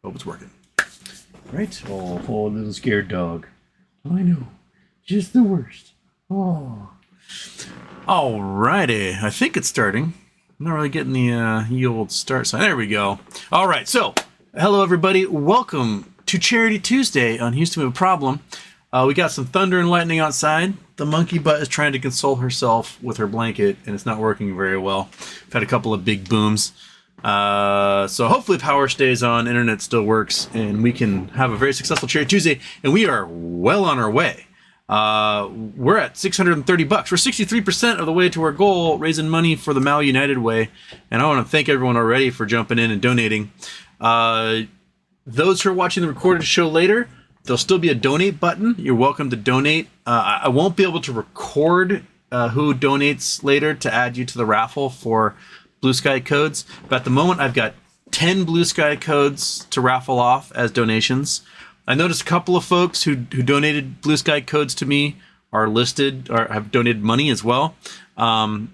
Hope it's working. Right? Oh, little scared dog. I know. Just the worst. Oh. Alrighty. I think it's starting. I'm not really getting the old start sign. There we go. All right. So, hello, everybody. Welcome to Charity Tuesday on Houston We Have a Problem. We got some thunder and lightning outside. The monkey butt is trying to console herself with her blanket, and it's not working very well. We've had a couple of big booms. So hopefully power stays on, internet still works, and we can have a very successful Charity Tuesday, and we are well on our way. We're at $630. We're 63% of the way to our goal, raising money for the Maui United Way, and I want to thank everyone already for jumping in and donating. Those who are watching the recorded show later, there'll still be a donate button. You're welcome to donate. I won't be able to record who donates later to add you to the raffle for Blue Sky codes, but at the moment I've got 10 Blue Sky codes to raffle off as donations. I noticed a couple of folks who donated Blue Sky codes to me are listed or have donated money as well. I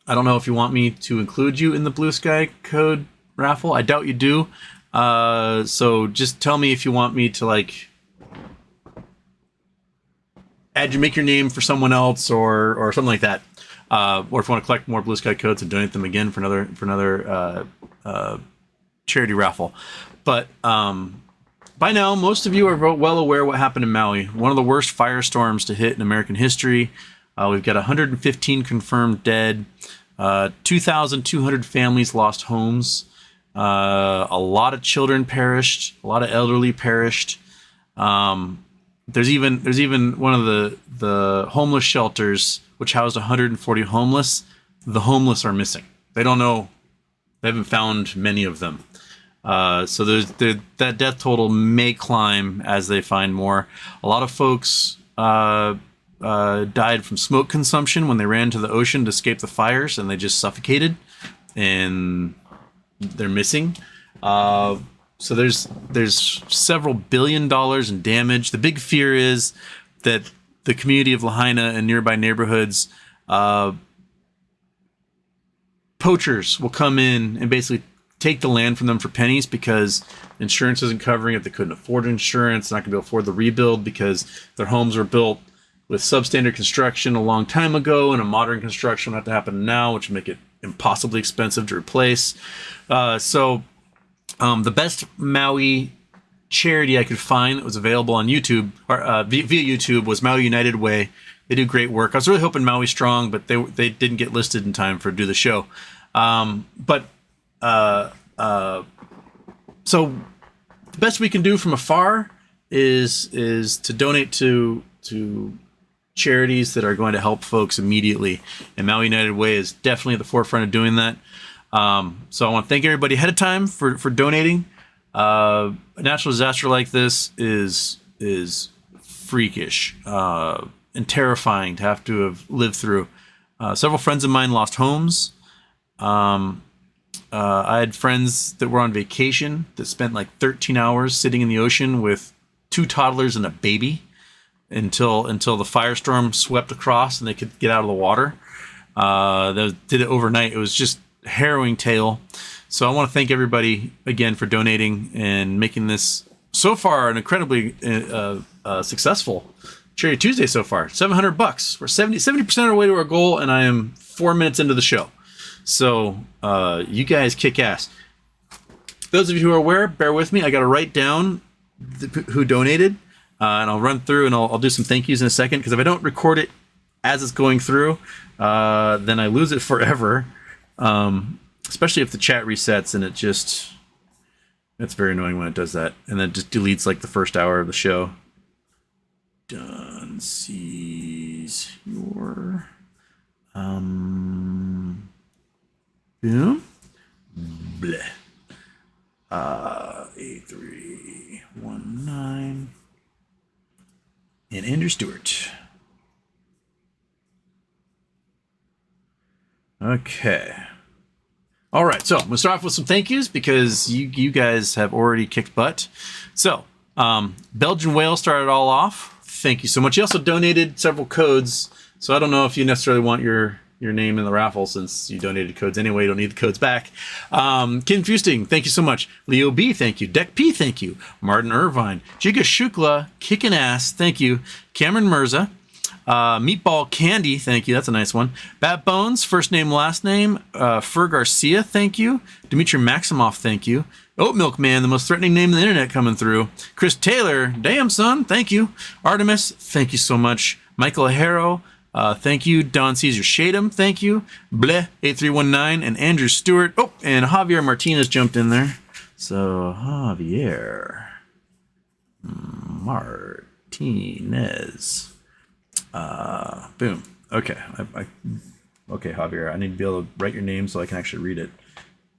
don't know if you want me to include you in the Blue Sky code raffle. I doubt you do. So just tell me if you want me to make your name for someone else or something like that. Or if you want to collect more Blue Sky codes and donate them again for another charity raffle. But by now, most of you are well aware what happened in Maui. One of the worst firestorms to hit in American history. We've got 115 confirmed dead. 2,200 families lost homes. A lot of children perished. A lot of elderly perished. There's even one of the homeless shelters, which housed 140 homeless. The homeless are missing. They don't know. They haven't found many of them. So that death total may climb as they find more. A lot of folks died from smoke consumption when they ran to the ocean to escape the fires, and they just suffocated, and they're missing. So there's several $1 billion in damage. The big fear is that the community of Lahaina and nearby neighborhoods, poachers will come in and basically take the land from them for pennies because insurance isn't covering it. They couldn't afford insurance, not going to be able to afford the rebuild because their homes were built with substandard construction a long time ago, and a modern construction will have to happen now, which would make it impossibly expensive to replace. So the best Maui charity I could find that was available on YouTube or via YouTube was Maui United Way. They do great work. I was really hoping Maui Strong, but they didn't get listed in time for do the show. So the best we can do from afar is to donate to charities that are going to help folks immediately, and Maui United Way is definitely at the forefront of doing that. So I want to thank everybody ahead of time for donating. A natural disaster like this is freakish and terrifying to have to have lived through. Several friends of mine lost homes. I had friends that were on vacation that spent 13 hours sitting in the ocean with 2 toddlers and a baby until the firestorm swept across and they could get out of the water. They did it overnight. It was just a harrowing tale. So I want to thank everybody again for donating and making this so far an incredibly successful Charity Tuesday so far. $700. We're 70% of the way to our goal, and I am 4 minutes into the show. So you guys kick ass. Those of you who are aware, bear with me. I got to write down who donated, and I'll run through and I'll do some thank yous in a second, because if I don't record it as it's going through, then I lose it forever. Especially if the chat resets and it's very annoying when it does that. And then just deletes the first hour of the show. Done sees your, boom. Bleh. 8319. And Andrew Stewart. Okay. All right, so I'm going to start off with some thank yous because you guys have already kicked butt. So, Belgian Whale started all off. Thank you so much. You also donated several codes, so I don't know if you necessarily want your your name in the raffle since you donated codes anyway. You don't need the codes back. Kim Fusting, thank you so much. Leo B, thank you. Deck P, thank you. Martin Irvine. Jiga Shukla, kicking ass, thank you. Cameron Mirza. Meatball Candy, thank you. That's a nice one. Bat Bones, first name, last name. Fer Garcia, thank you. Dimitri Maximoff, thank you. Oat Milk Man, the most threatening name on the internet coming through. Chris Taylor, damn son, thank you. Artemis, thank you so much. Michael Harrow, thank you. Don Caesar Shadem, thank you. Bleh8319 and Andrew Stewart. Oh, and Javier Martinez jumped in there. So Javier Martinez. Boom. Okay. Okay, Javier, I need to be able to write your name so I can actually read it.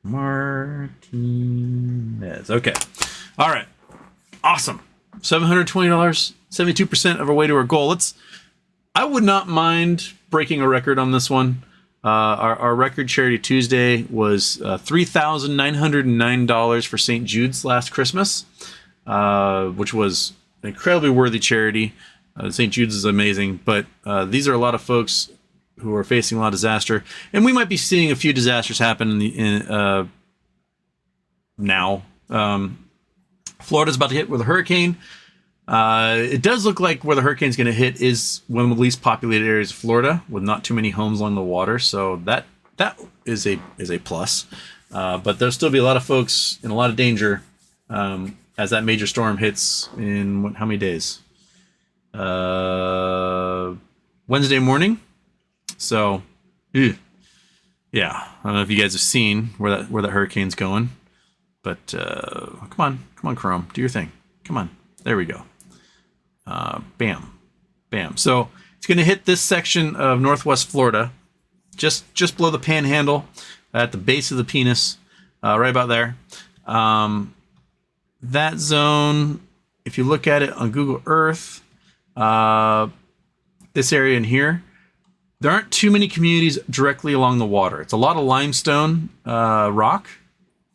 Martinez. Okay. All right. Awesome. $720, 72% of our way to our goal. I would not mind breaking a record on this one. Our record Charity Tuesday was $3,909 for St. Jude's last Christmas, which was an incredibly worthy charity. St. Jude's is amazing, but these are a lot of folks who are facing a lot of disaster, and we might be seeing a few disasters happen now. Florida's about to hit with a hurricane. It does look like where the hurricane's going to hit is one of the least populated areas of Florida, with not too many homes along the water. So that is a plus. But there'll still be a lot of folks in a lot of danger as that major storm hits in how many days? Wednesday morning. So, yeah, I don't know if you guys have seen where that hurricane's going, but come on, Chrome, do your thing. Come on, there we go. Bam. So it's going to hit this section of Northwest Florida, just below the Panhandle, at the base of the penis, right about there. That zone, if you look at it on Google Earth, this area in here, there aren't too many communities directly along the water. It's a lot of limestone rock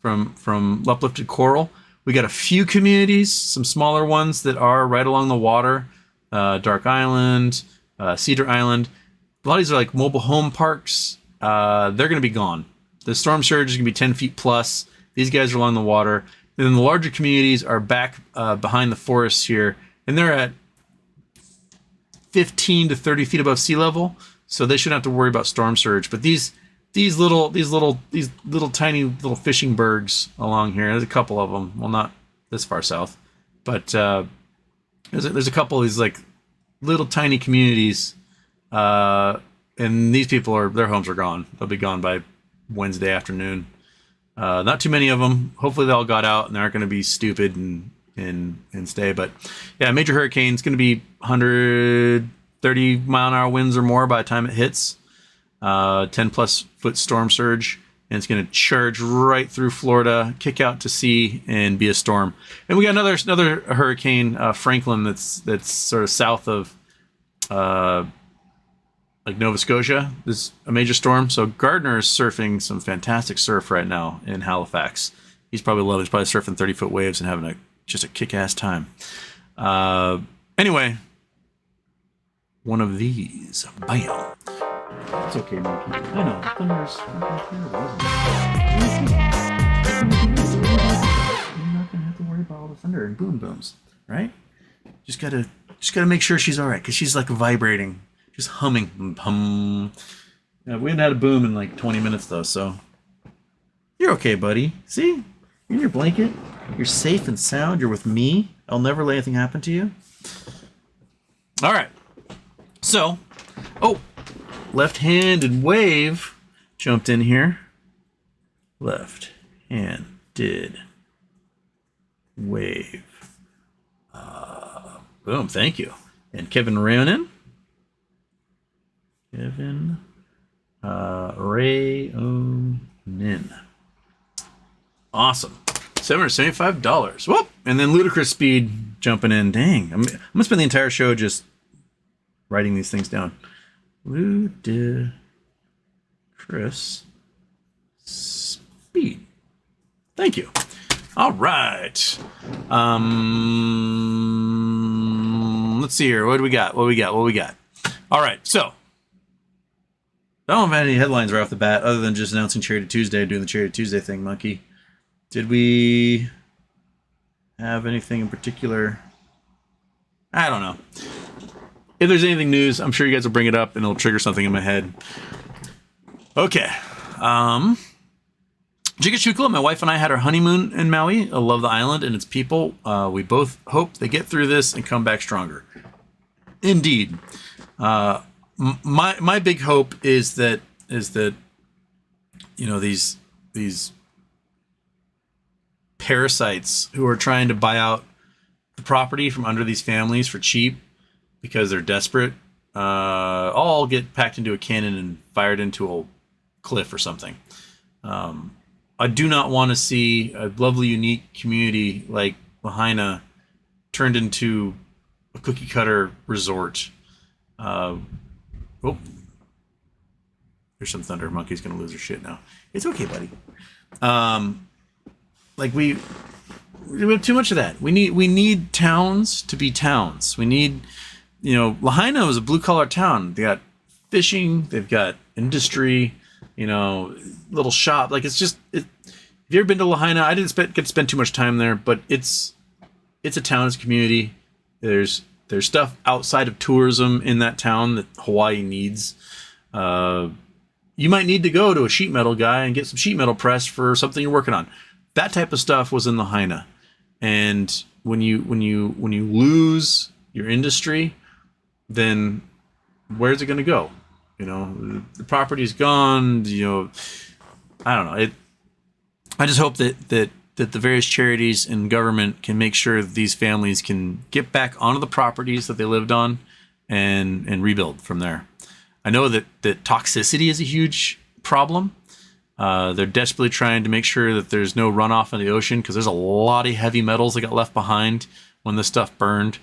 from uplifted coral. We got a few communities, some smaller ones that are right along the water. Dark Island, Cedar Island. A lot of these are like mobile home parks. They're going to be gone. The storm surge is going to be 10 feet plus. These guys are along the water. And then the larger communities are back behind the forests here, and they're at 15 to 30 feet above sea level, so they shouldn't have to worry about storm surge. But these little tiny little fishing bergs along here, there's a couple of them. Well, not this far south, but there's a couple of these like little tiny communities, and these people their homes are gone. They'll be gone by Wednesday afternoon. Not too many of them. Hopefully they all got out and they aren't going to be stupid and stay. But yeah, major hurricane. It's going to be 130 mile an hour winds or more by the time it hits. 10 plus foot storm surge, and it's going to charge right through Florida, kick out to sea, and be a storm. And we got another hurricane, Franklin, that's sort of south of like Nova Scotia. This is a major storm. So Gardner is surfing some fantastic surf right now in Halifax. He's probably loving it. He's probably surfing 30-foot waves and having just a kick-ass time. Anyway, one of these. Bam. It's okay, Monkey. I know. Thunder's fucking terrible, isn't it? You're not gonna have to worry about all the thunder and boom booms, right? Just gotta make sure she's all right, because she's like vibrating, just humming. Hum. Yeah, we haven't had a boom in like 20 minutes though, so you're okay, buddy. See, you're in your blanket. You're safe and sound. You're with me. I'll never let anything happen to you. All right. So, left-handed wave jumped in here. Left-handed wave. Boom, thank you. And Kevin Rayonen. Rayonen. Awesome. $775. Whoop! And then Ludicrous Speed jumping in. Dang. I'm gonna spend the entire show just writing these things down. Ludicrous Speed. Thank you. All right. Let's see here. What do we got? All right. So I don't have any headlines right off the bat other than just announcing Charity Tuesday, doing the Charity Tuesday thing, Monkey. Did we have anything in particular? I don't know. If there's anything news, I'm sure you guys will bring it up and it'll trigger something in my head. Okay. Chicka, my wife and I had our honeymoon in Maui. I love the island and its people. We both hope they get through this and come back stronger. Indeed. My big hope is that these parasites who are trying to buy out the property from under these families for cheap because they're desperate all get packed into a cannon and fired into a cliff or something. I do not want to see a lovely, unique community like Lahaina turned into a cookie cutter resort. Oh, there's some thunder. Monkey's gonna lose her shit now. It's okay, buddy. We have too much of that. We need towns to be towns. We need, Lahaina is a blue collar town. They got fishing. They've got industry. Little shop. Like if you ever been to Lahaina, I didn't get to spend too much time there, but it's a town, it's a community. There's stuff outside of tourism in that town that Hawaii needs. You might need to go to a sheet metal guy and get some sheet metal pressed for something you're working on. That type of stuff was in Lahaina. And when you lose your industry, then where's it going to go? The property's gone. I don't know. I just hope that the various charities and government can make sure that these families can get back onto the properties that they lived on and rebuild from there. I know that toxicity is a huge problem. They're desperately trying to make sure that there's no runoff in the ocean because there's a lot of heavy metals that got left behind when this stuff burned.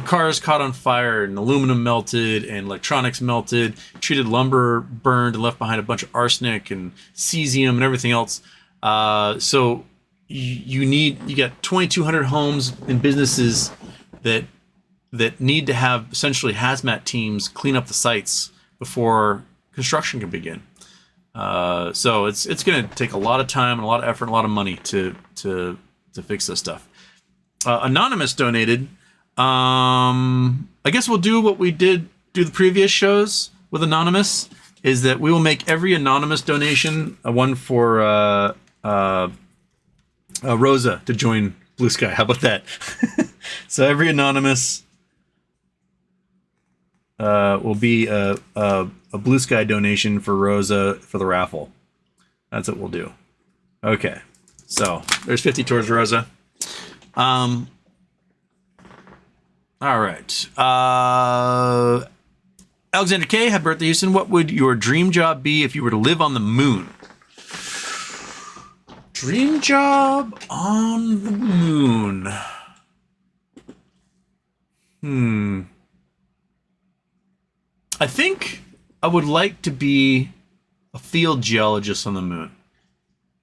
Cars caught on fire and aluminum melted and electronics melted, treated lumber burned and left behind a bunch of arsenic and cesium and everything else. So you got 2,200 homes and businesses that need to have essentially hazmat teams clean up the sites before construction can begin. So it's going to take a lot of time and a lot of effort and a lot of money to fix this stuff. Anonymous donated. I guess we'll do what we did do the previous shows with Anonymous, is that we will make every Anonymous donation one for Rosa to join Blue Sky. How about that? So every Anonymous will be a Blue Sky donation for Rosa for the raffle. That's what we'll do. Okay. So there's 50 towards Rosa. All right. Alexander K. Happy birthday, Houston. What would your dream job be if you were to live on the moon? Dream job on the moon. I think I would like to be a field geologist on the moon.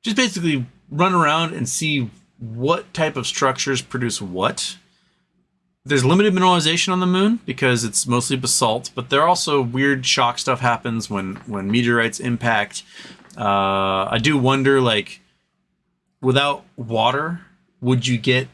Just basically run around and see what type of structures produce what. There's limited mineralization on the moon because it's mostly basalt, but there are also weird shock stuff happens when meteorites impact. I do wonder, without water, would you get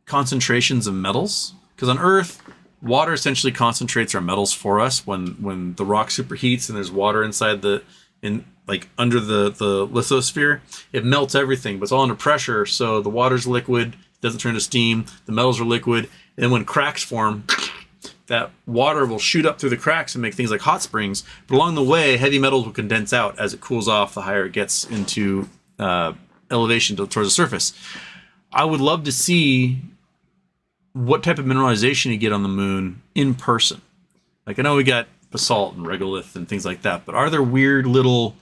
concentrations of metals? Because on Earth, water essentially concentrates our metals for us when the rock superheats and there's water inside under the lithosphere. It melts everything, but it's all under pressure, so the water's liquid, doesn't turn to steam, the metals are liquid, and when cracks form, that water will shoot up through the cracks and make things like hot springs. But along the way, heavy metals will condense out as it cools off the higher it gets into elevation towards the surface. I would love to see what type of mineralization you get on the moon in person. I know we got basalt and regolith and things like that, but are there weird little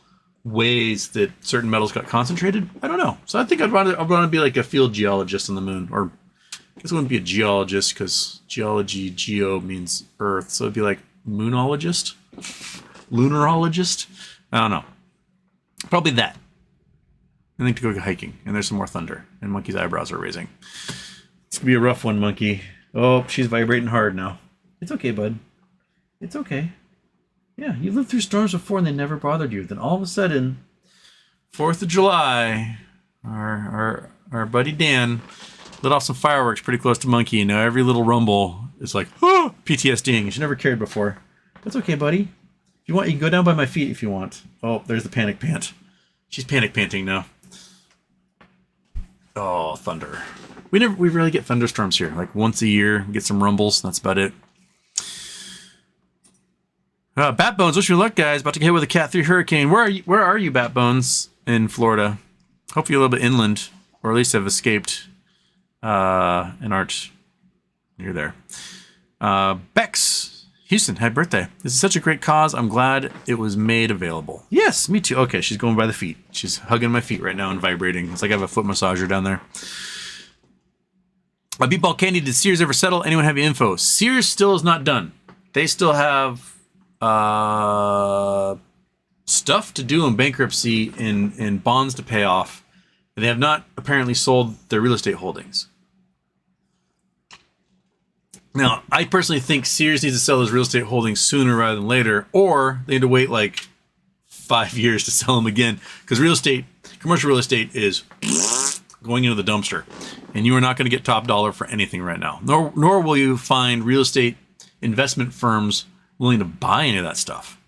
ways that certain metals got concentrated? I don't know. So I think I'd want to be like a field geologist on the moon, or I guess it wouldn't be a geologist because geology, geo means Earth. So it'd be like moonologist, lunarologist. I don't know. Probably that. I think to go hiking, and there's some more thunder, and Monkey's eyebrows are raising. It's gonna be a rough one, Monkey. Oh, she's vibrating hard now. It's okay, bud. It's okay. Yeah, you lived through storms before and they never bothered you. Then all of a sudden, 4th of July, our buddy Dan lit off some fireworks pretty close to Monkey. You know, every little rumble is like, oh, PTSDing. She never cared before. That's okay, buddy. If you want, you can go down by my feet if you want. Oh, there's the panic pant. She's panic panting now. Oh, thunder. We rarely get thunderstorms here. Like once a year, we get some rumbles. That's about it. Bat Bones, wish you luck, guys. About to get hit with a Cat 3 hurricane. Where are you, Bat Bones, in Florida? Hopefully you're a little bit inland, or at least have escaped and aren't near there. Bex, Houston, happy birthday. This is such a great cause. I'm glad it was made available. Yes, me too. Okay, she's going by the feet. She's hugging my feet right now and vibrating. It's like I have a foot massager down there. Beatball Candy, did Sears ever settle? Anyone have any info? Sears still is not done. They still have stuff to do in bankruptcy and bonds to pay off. They have not apparently sold their real estate holdings. Now, I personally think Sears needs to sell his real estate holdings sooner rather than later, or they need to wait like 5 years to sell them again, because commercial real estate is going into the dumpster, and you are not going to get top dollar for anything right now. Nor will you find real estate investment firms willing to buy any of that stuff.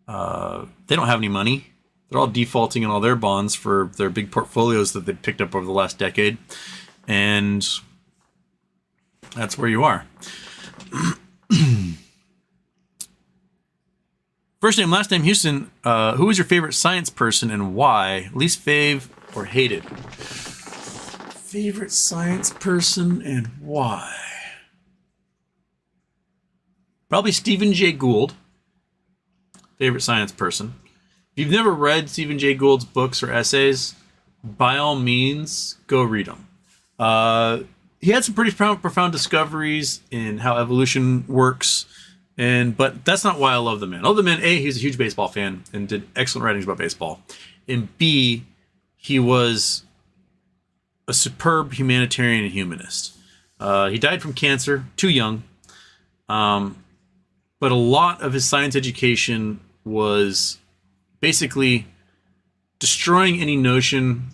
They don't have any money. They're all defaulting on all their bonds for their big portfolios that they picked up over the last decade, and that's where you are. First name, last name, Houston. Who is your favorite science person and why? Least fave or hated? Favorite science person and why? Probably Stephen Jay Gould. Favorite science person. If you've never read Stephen Jay Gould's books or essays, by all means, go read them. He had some pretty profound discoveries in how evolution works, but that's not why I love the man. I love the man. A, he's a huge baseball fan and did excellent writings about baseball. And B, he was a superb humanitarian and humanist. He died from cancer, too young. But a lot of his science education was basically destroying any notion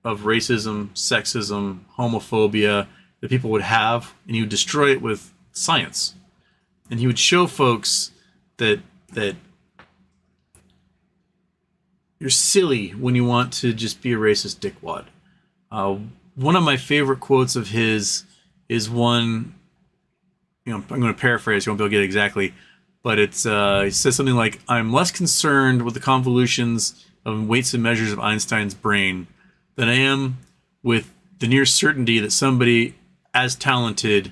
of racism, sexism, homophobia that people would have, and he would destroy it with science. And he would show folks that you're silly when you want to just be a racist dickwad. One of my favorite quotes of his is one, I'm going to paraphrase, you won't be able to get it exactly, but it says something like, I'm less concerned with the convolutions of weights and measures of Einstein's brain than I am with the near certainty that somebody as talented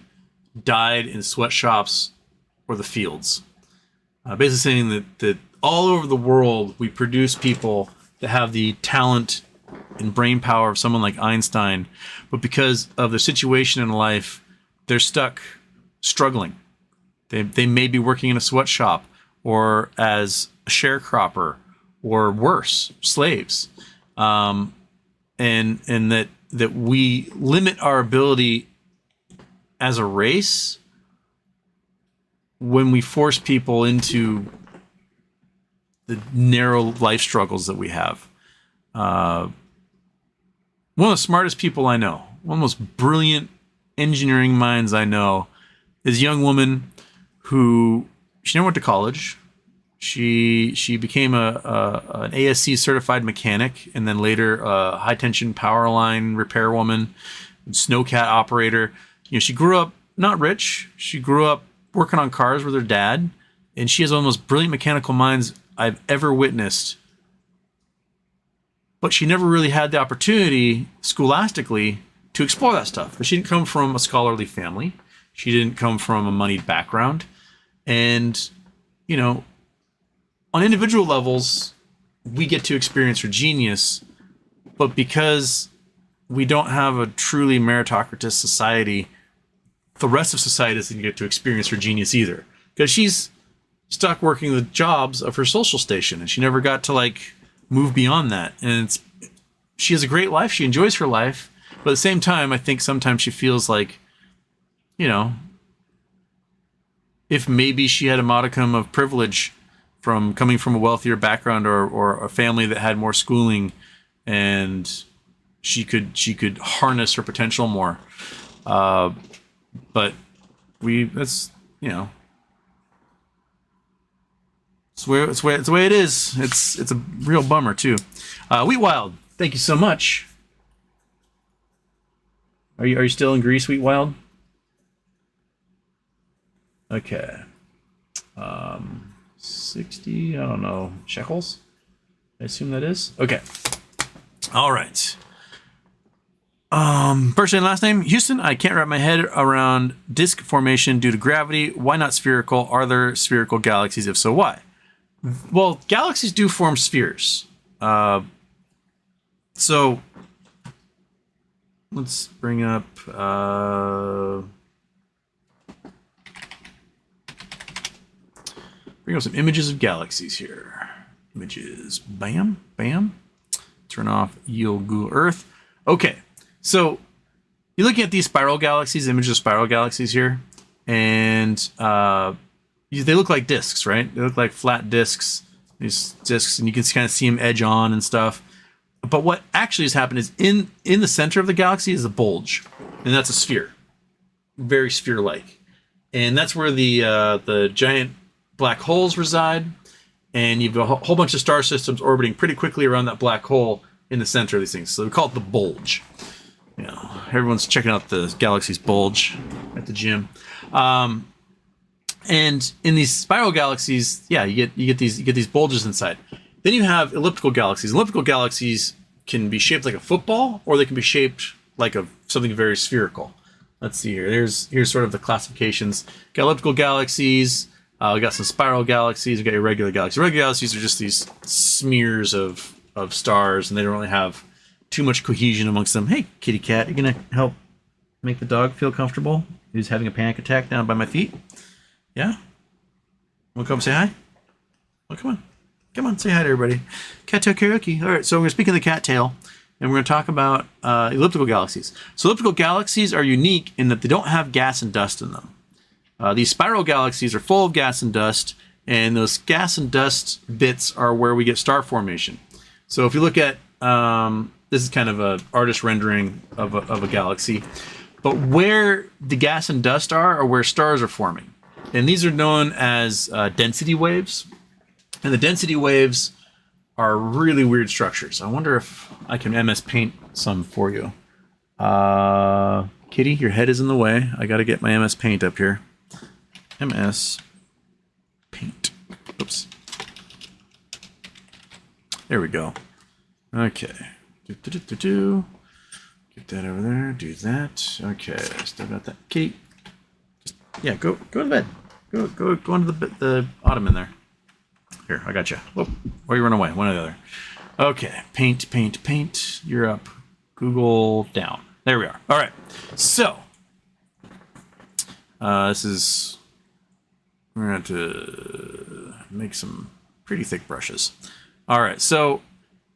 died in sweatshops or the fields. Basically saying that all over the world we produce people that have the talent and brain power of someone like Einstein, but because of their situation in life, they're stuck struggling. They may be working in a sweatshop or as a sharecropper or worse, slaves. And that we limit our ability as a race when we force people into the narrow life struggles that we have. One of the smartest people I know, one of the most brilliant engineering minds I know, is a young woman who, she never went to college. She became an ASC certified mechanic, and then later a high tension power line repairwoman, snowcat operator. She grew up not rich. She grew up working on cars with her dad, and she has one of the most brilliant mechanical minds I've ever witnessed. But she never really had the opportunity scholastically to explore that stuff. But she didn't come from a scholarly family. She didn't come from a moneyed background. And, on individual levels, we get to experience her genius. But because we don't have a truly meritocratic society, the rest of society doesn't get to experience her genius either. Because she's stuck working the jobs of her social station, and she never got to move beyond that. And she has a great life. She enjoys her life. But at the same time, I think sometimes she feels like, if maybe she had a modicum of privilege from coming from a wealthier background or a family that had more schooling, and she could harness her potential more. But that's, you know, it's the way it is. It's a real bummer too. Wheat Wild, thank you so much. Are you still in Greece, Wheat Wild? Okay. 60, I don't know, shekels? I assume that is. Okay. All right. First and last name, Houston. I can't wrap my head around disk formation due to gravity. Why not spherical? Are there spherical galaxies? If so, why? Well, galaxies do form spheres. So let's bring up some images of galaxies here. Images, bam, bam. Turn off yield Google Earth. Okay, so you're looking at these spiral galaxies, images of spiral galaxies here, and they look like discs, right? They look like flat discs, these discs, and you can kind of see them edge on and stuff. But what actually has happened is in the center of the galaxy is a bulge, and that's a sphere, very sphere-like, and that's where the giant black holes reside, and you've got a whole bunch of star systems orbiting pretty quickly around that black hole in the center of these things. So we call it the bulge. You know, everyone's checking out the galaxy's bulge at the gym. And in these spiral galaxies, yeah, you get these bulges inside. Then you have elliptical galaxies. Elliptical galaxies can be shaped like a football, or they can be shaped like something very spherical. Let's see here. Here's sort of the classifications. Got elliptical galaxies. We got some spiral galaxies. We got your regular galaxies. Regular galaxies are just these smears of stars, and they don't really have too much cohesion amongst them. Hey, kitty cat, you gonna help make the dog feel comfortable? He's having a panic attack down by my feet. Yeah? Wanna come say hi? Oh, come on, say hi to everybody. Cattail karaoke. All right, so we're gonna speak of the cattail, and we're gonna talk about elliptical galaxies. So elliptical galaxies are unique in that they don't have gas and dust in them. These spiral galaxies are full of gas and dust, and those gas and dust bits are where we get star formation. So if you look at, this is kind of an artist rendering of a galaxy, but where the gas and dust are where stars are forming. And these are known as density waves. And the density waves are really weird structures. I wonder if I can MS Paint some for you. Kitty, your head is in the way. I got to get my MS Paint up here. MS Paint. Oops. There we go. Okay. Get that over there. Do that. Okay. Still got that. Kitty. Yeah, go to bed. Go into the ottoman there. Here, I got you. Whoop. Or you run away. One or the other. Okay. Paint. You're up. Google down. There we are. All right. So, this is... We're going to make some pretty thick brushes. All right. So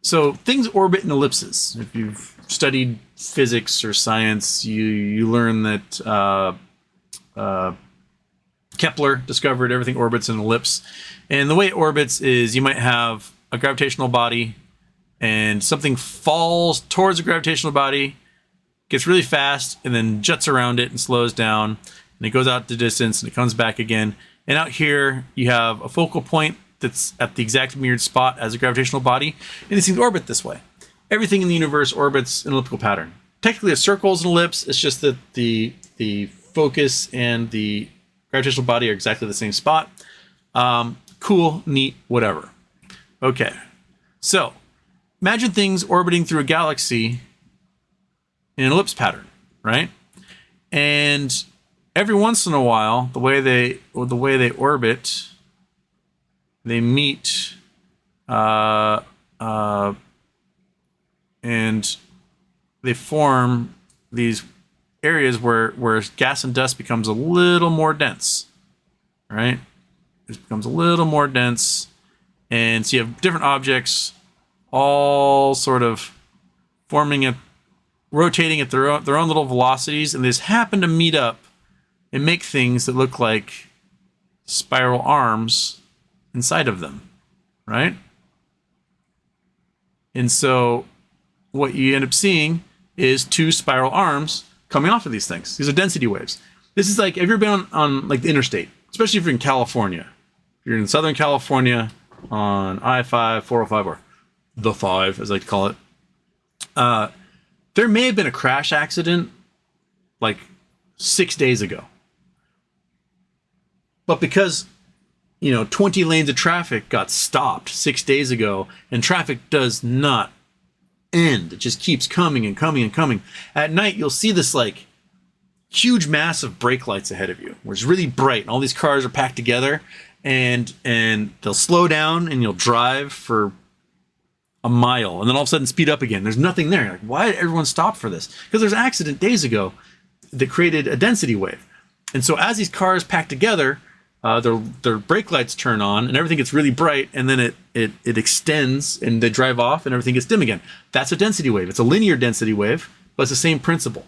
things orbit in ellipses. If you've studied physics or science, you learn that Kepler discovered everything orbits in an ellipse. And the way it orbits is you might have a gravitational body, and something falls towards a gravitational body, gets really fast, and then jets around it and slows down, and it goes out the distance, and it comes back again. And out here, you have a focal point that's at the exact mirrored spot as a gravitational body, and these things orbit this way. Everything in the universe orbits in an elliptical pattern. Technically, a circle is an ellipse. It's just that the focus and the gravitational body are exactly the same spot. Cool, neat, whatever. Okay, so imagine things orbiting through a galaxy in an ellipse pattern, right? And every once in a while, the way they orbit, they meet, and they form these areas where gas and dust becomes a little more dense, right? It becomes a little more dense, and so you have different objects all sort of forming rotating at their own little velocities, and they just happen to meet up and make things that look like spiral arms inside of them, right? And so what you end up seeing is 2 spiral arms coming off of these things. These are density waves. This is like, have you ever been on like the interstate, especially if you're in California? If you're in Southern California on I-5, 405, or the 5, as I like to call it. There may have been a crash accident like 6 days ago. But because, 20 lanes of traffic got stopped 6 days ago, and traffic does not end. It just keeps coming and coming and coming. At night, you'll see this like huge mass of brake lights ahead of you, where it's really bright, and all these cars are packed together, and they'll slow down, and you'll drive for a mile, and then all of a sudden speed up again. There's nothing there. Like, why did everyone stop for this? Because there's an accident days ago that created a density wave. And so as these cars pack together, their brake lights turn on and everything gets really bright, and then it extends and they drive off and everything gets dim again. That's a density wave. It's a linear density wave, but it's the same principle.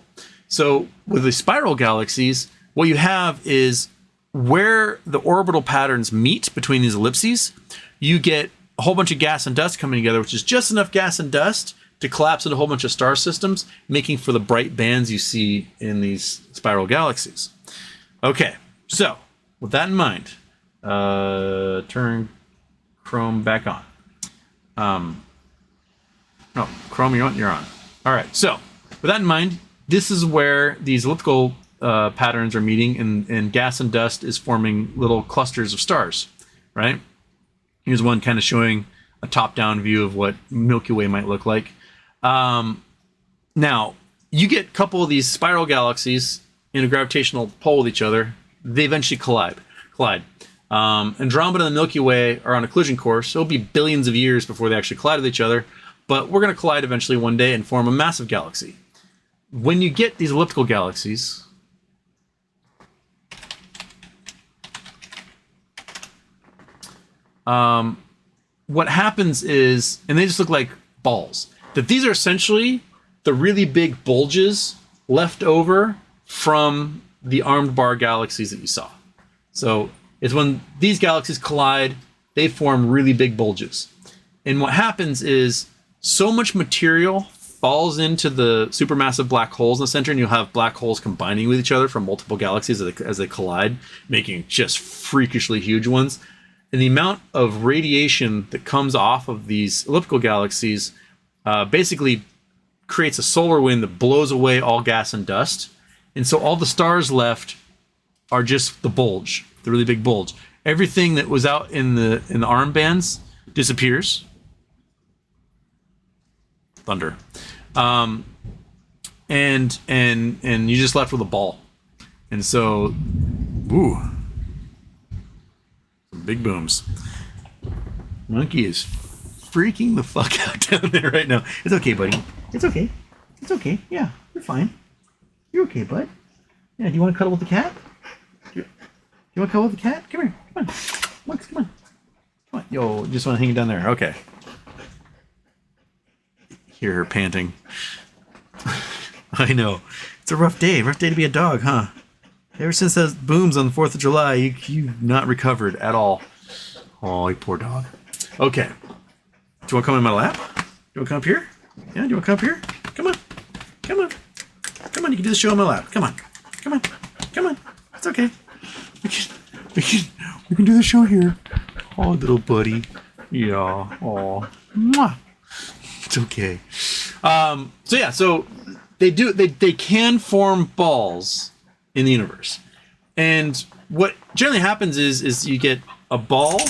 So with the spiral galaxies, what you have is where the orbital patterns meet between these ellipses, you get a whole bunch of gas and dust coming together, which is just enough gas and dust to collapse into a whole bunch of star systems, making for the bright bands you see in these spiral galaxies. Okay, so with that in mind, turn Chrome back on. No, Chrome, you're on. All right, so with that in mind, this is where these elliptical patterns are meeting, and gas and dust is forming little clusters of stars, right? Here's one kind of showing a top-down view of what Milky Way might look like. Now, you get a couple of these spiral galaxies in a gravitational pull with each other. They eventually collide. Andromeda and the Milky Way are on a collision course. So it'll be billions of years before they actually collide with each other. But we're going to collide eventually one day and form a massive galaxy. When you get these elliptical galaxies, what happens is, and they just look like balls, that these are essentially the really big bulges left over from the armed bar galaxies that you saw. So it's when these galaxies collide, they form really big bulges. And what happens is so much material falls into the supermassive black holes in the center, and you'll have black holes combining with each other from multiple galaxies as they collide, making just freakishly huge ones. And the amount of radiation that comes off of these elliptical galaxies basically creates a solar wind that blows away all gas and dust. And so all the stars left are just the bulge, the really big bulge. Everything that was out in the armbands disappears. Thunder. And you're just left with a ball. And so, ooh, some big booms. Monkey is freaking the fuck out down there right now. It's okay, buddy. It's okay. It's okay. Yeah, you're fine. You're okay, bud. Yeah, do you want to cuddle with the cat? Do you want to cuddle with the cat? Come here. Come on. Lux, come on. Come on. Yo, you just want to hang it down there. Okay. Hear her panting. I know. It's a rough day. Rough day to be a dog, huh? Ever since those booms on the 4th of July, you've not recovered at all. Oh, you poor dog. Okay. Do you want to come in my lap? Do you want to come up here? Yeah, do you want to come up here? Come on. Come on. Come on, you can do the show on my lap. Come on. Come on. Come on. It's okay. We can do the show here. Oh, little buddy. Yeah. Oh. Mwah. It's okay. So they can form balls in the universe. And what generally happens is you get a ball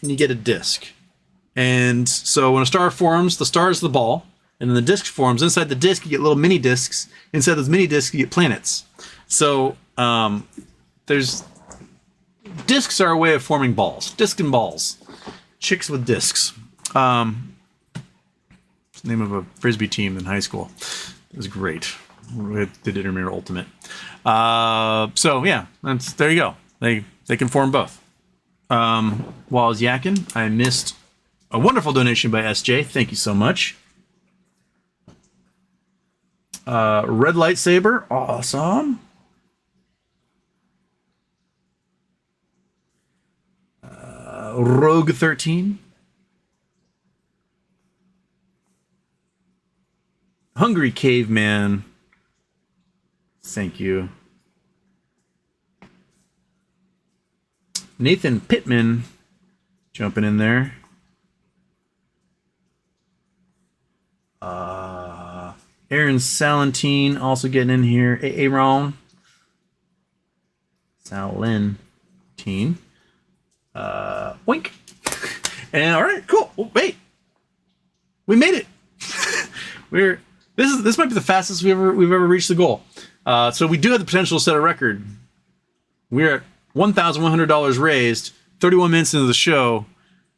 and you get a disc. And so when a star forms, the star is the ball, and then the disc forms. Inside the disc, you get little mini discs. Inside those mini discs, you get planets. So there's discs are a way of forming balls. Disc and balls. Chicks with discs. It's the name of a frisbee team in high school. It was great. We did Intramural Ultimate. So yeah, there you go. They can form both. While I was yakking, I missed a wonderful donation by SJ. Thank you so much. Red lightsaber, awesome. Rogue 13. Hungry Caveman. Thank you. Nathan Pittman jumping in there. Aaron Salentine also getting in here. Aaron Salentine. Wink. And all right, cool. Oh, wait, we made it. This might be the fastest we've ever reached the goal. So we do have the potential to set a record. We're at $1,100 raised. 31 minutes into the show.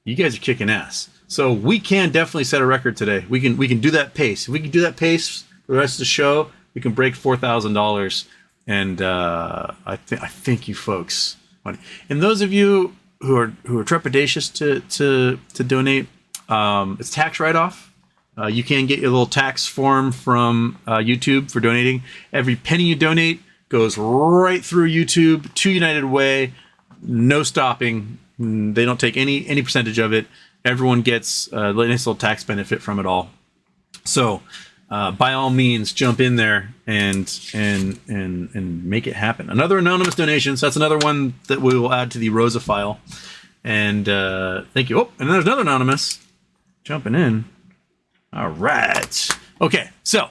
You guys are kicking ass. So we can definitely set a record today. We can do that pace. If we can do that pace for the rest of the show, we can break $4,000. And I thank you folks. And those of you who are trepidatious to donate, it's tax write-off. You can get your little tax form from YouTube for donating. Every penny you donate goes right through YouTube to United Way. No stopping. They don't take any percentage of it. Everyone gets a nice little tax benefit from it all. So by all means, jump in there and make it happen. Another anonymous donation. So that's another one that we will add to the Rosa file. And thank you. Oh, and there's another anonymous jumping in. All right. Okay. So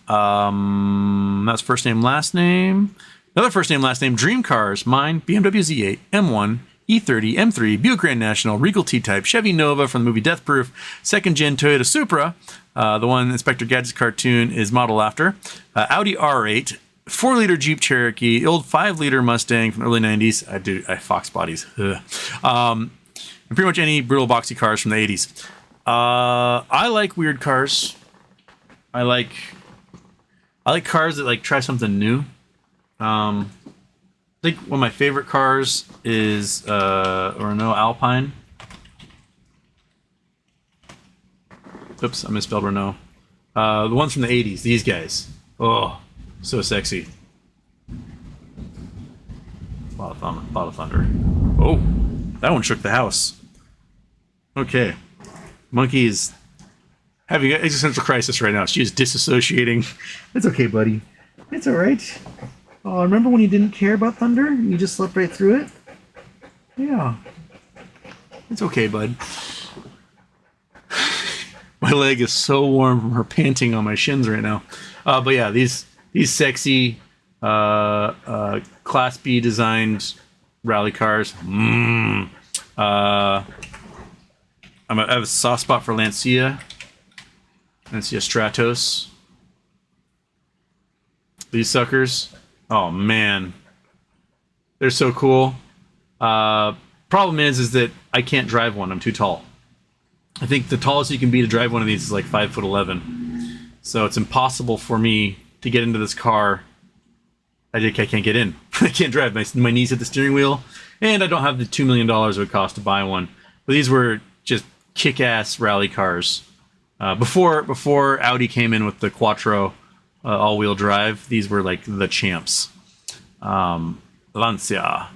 that's first name, last name. Another first name, last name. Dream Cars. Mine. BMW Z8, M1, E30, M3, Buick Grand National, Regal T-Type, Chevy Nova from the movie Death Proof, second gen Toyota Supra, the one Inspector Gadget's cartoon is modeled after, Audi R8, 4-liter Jeep Cherokee, old 5-liter Mustang from the early 90s. I Fox bodies. And pretty much any brutal boxy cars from the 80s. I like weird cars. I like cars that like try something new. I think one of my favorite cars is Renault Alpine. Oops, I misspelled Renault. The ones from the 80s, these guys. Oh, so sexy. A lot of thunder. Oh, that one shook the house. Okay. Monkey is having an existential crisis right now. She is disassociating. It's okay, buddy. It's all right. Oh, remember when you didn't care about thunder? You just slept right through it? Yeah. It's okay, bud. My leg is so warm from her panting on my shins right now. But yeah, these sexy Class B designed rally cars. I have a soft spot for Lancia Stratos. These suckers. Oh man, they're so cool. Problem is that I can't drive one. I'm too tall. I think the tallest you can be to drive one of these is like 5'11". So it's impossible for me to get into this car. I can't get in. I can't drive. My knees hit the steering wheel, and I don't have the $2 million it would cost to buy one. But these were just kick-ass rally cars. Before Audi came in with the Quattro all-wheel drive, these were like the champs. Lancia.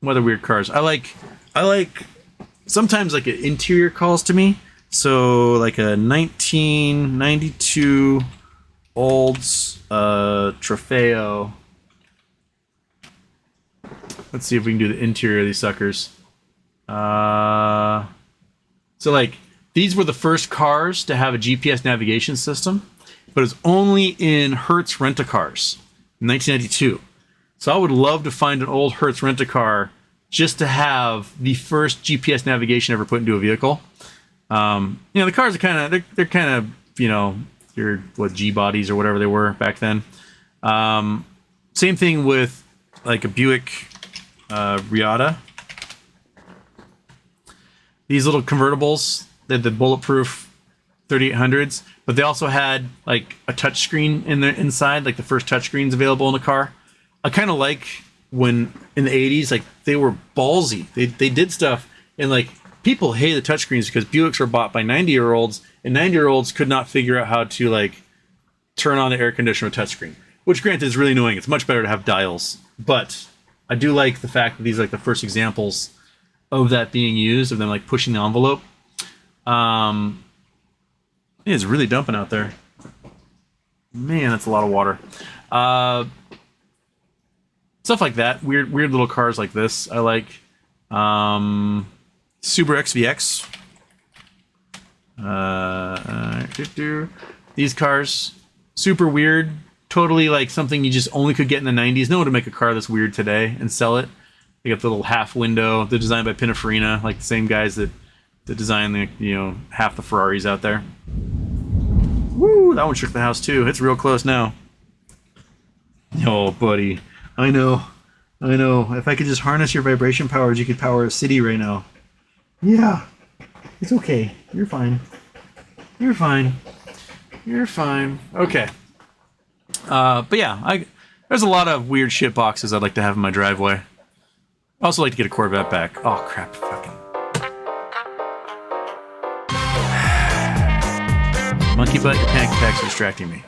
What other weird cars? I like sometimes like interior calls to me. So like a 1992 Olds Trofeo. Let's see if we can do the interior of these suckers. So like these were the first cars to have a GPS navigation system, but it's only in Hertz rent-a-cars in 1992. So I would love to find an old Hertz rent-a-car just to have the first GPS navigation ever put into a vehicle. The cars are kind of they're kind of your G bodies or whatever they were back then. Same thing with like a Buick Riata. These little convertibles, they're the bulletproof 3800s, but they also had like a touchscreen in the inside, like the first touchscreens available in the car. I kind of like when in the 80s, like they were ballsy. They did stuff, and like people hated the touchscreens because Buicks were bought by 90-year-olds, and 90-year-olds could not figure out how to like turn on the air conditioner with touchscreen. Which, granted, is really annoying. It's much better to have dials, but I do like the fact that these are like the first examples of that being used, of them like pushing the envelope. It's really dumping out there. Man, that's a lot of water. Stuff like that. Weird little cars like this. I like Subaru XVX. These cars, super weird. Totally like something you just only could get in the 90s. No one would make a car that's weird today and sell it. They got the little half window. They're designed by Pininfarina, like the same guys that design the half the Ferraris out there. Woo! That one shook the house too. It's real close now. Oh, buddy. I know. If I could just harness your vibration powers, you could power a city right now. Yeah. It's okay. You're fine. Okay. But yeah, there's a lot of weird shit boxes I'd like to have in my driveway. I also like to get a Corvette back. Oh, crap. Fucking. Monkey butt, your panic attacks are distracting me.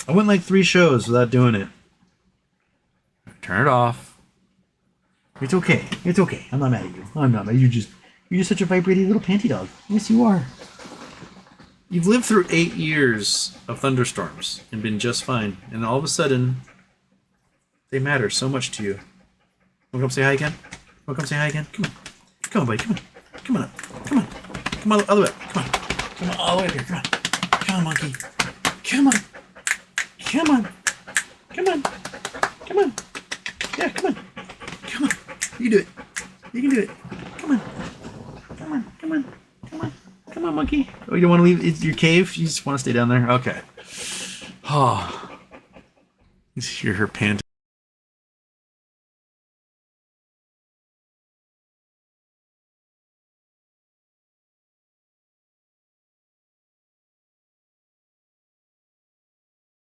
I went like 3 shows without doing it. Turn it off. It's okay. I'm not mad at you. You're just such a vibrating little panty dog. Yes, you are. You've lived through 8 years of thunderstorms and been just fine. And all of a sudden, they matter so much to you. Want to come say hi again? Come on, buddy. Come on up. Come on all the way up. Come on all the way up here. Come on, monkey. Come on. Yeah, come on. You do it. You can do it. Come on, monkey. Oh, you don't want to leave your cave? You just want to stay down there? Okay. Oh. You hear her pant.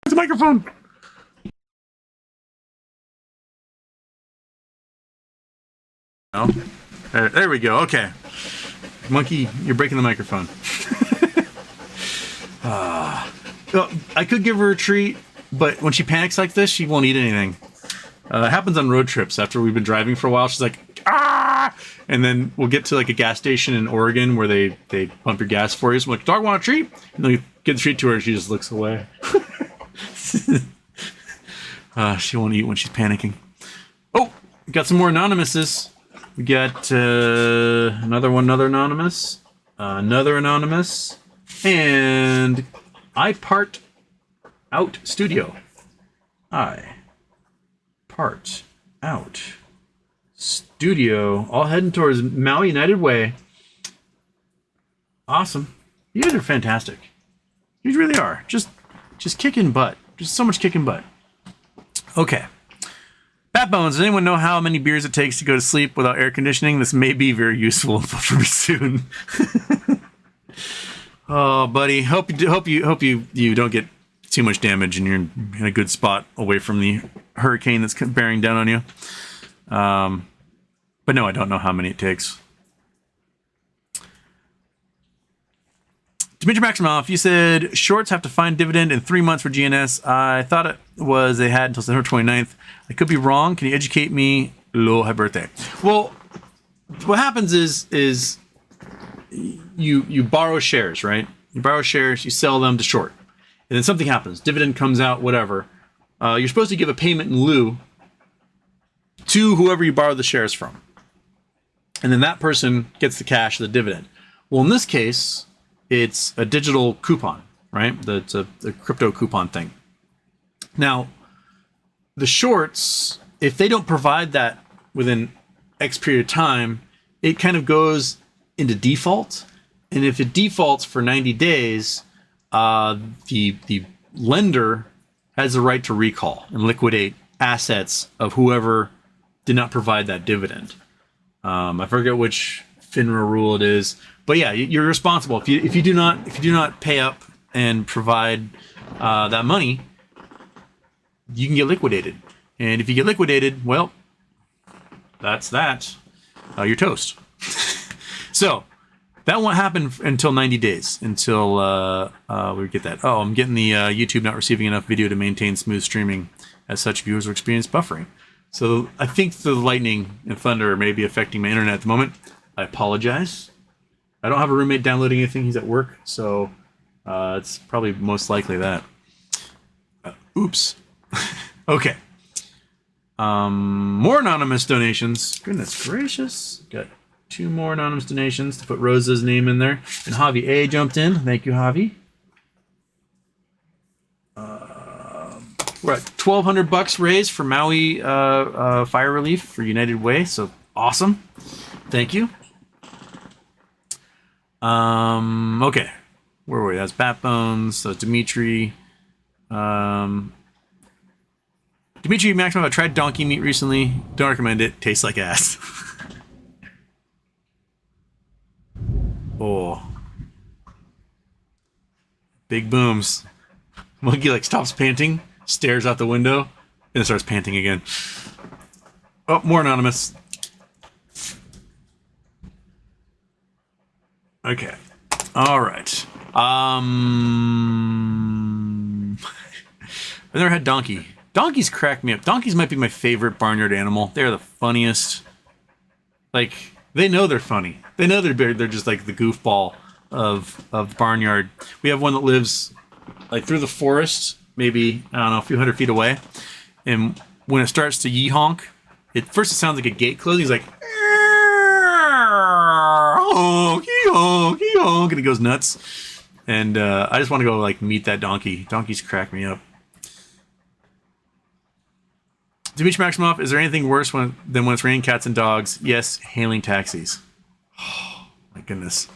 The microphone. No. There we go. Okay. Monkey, you're breaking the microphone. I could give her a treat, but when she panics like this, she won't eat anything. It happens on road trips. After we've been driving for a while, she's like, ah! And then we'll get to like a gas station in Oregon where they pump your gas for you. So I'm like, dog want a treat? And then we get the treat to her and she just looks away. She won't eat when she's panicking. Oh, we got some more anonymouses. We got another anonymous, and I part out studio. All heading towards Maui United Way. Awesome. You guys are fantastic. You really are. Just kicking butt. Just so much kicking butt. Okay. Batbones, does anyone know how many beers it takes to go to sleep without air conditioning? This may be very useful for me soon. Oh, buddy. Hope you don't get too much damage and you're in a good spot away from the hurricane that's bearing down on you. But no, I don't know how many it takes. Dimitri Maximoff, you said shorts have to find dividend in 3 months for GNS. I thought it was they had until September 29th. I could be wrong. Can you educate me? Hello, happy birthday. Well, what happens is you borrow shares, right? You borrow shares, you sell them to short. And then something happens. Dividend comes out, whatever. You're supposed to give a payment in lieu to whoever you borrowed the shares from. And then that person gets the cash, the dividend. Well, in this case, it's a digital coupon, right? It's a crypto coupon thing. Now, the shorts, if they don't provide that within X period of time, it kind of goes into default. And if it defaults for 90 days, the lender has the right to recall and liquidate assets of whoever did not provide that dividend. I forget which FINRA rule it is, but yeah, you're responsible if you do not pay up and provide that money, you can get liquidated. And if you get liquidated, well, that's that. You're toast. So that won't happen until 90 days, until we get that. Oh, I'm getting the YouTube not receiving enough video to maintain smooth streaming. As such, viewers will experience buffering. So I think the lightning and thunder may be affecting my internet at the moment. I apologize. I don't have a roommate downloading anything. He's at work, so it's probably most likely that. Oops. Okay. More anonymous donations. Goodness gracious. Got 2 more anonymous donations to put Rosa's name in there. And Javi A jumped in. Thank you, Javi. We're at $1,200 raised for Maui fire relief for United Way. So awesome. Thank you. Okay. Where were we? That's Batbones. So Dimitri. Dimitri Maximum, I tried donkey meat recently. Don't recommend it. Tastes like ass. Oh. Big booms. Monkey like stops panting, stares out the window, and starts panting again. Oh, more anonymous. Okay. All right. I've never had donkey. Donkeys crack me up. Donkeys might be my favorite barnyard animal. They're the funniest. Like, they know they're funny. They know they're just like the goofball of the barnyard. We have one that lives like through the forest, maybe, I don't know, a few hundred feet away. And when it starts to yee-honk, first it sounds like a gate closing. He's like, honk, honk, honk, and it goes nuts. And I just want to go like meet that donkey. Donkeys crack me up. Dimitri Maximoff, is there anything worse than when it's raining cats and dogs? Yes, hailing taxis. Oh, my goodness.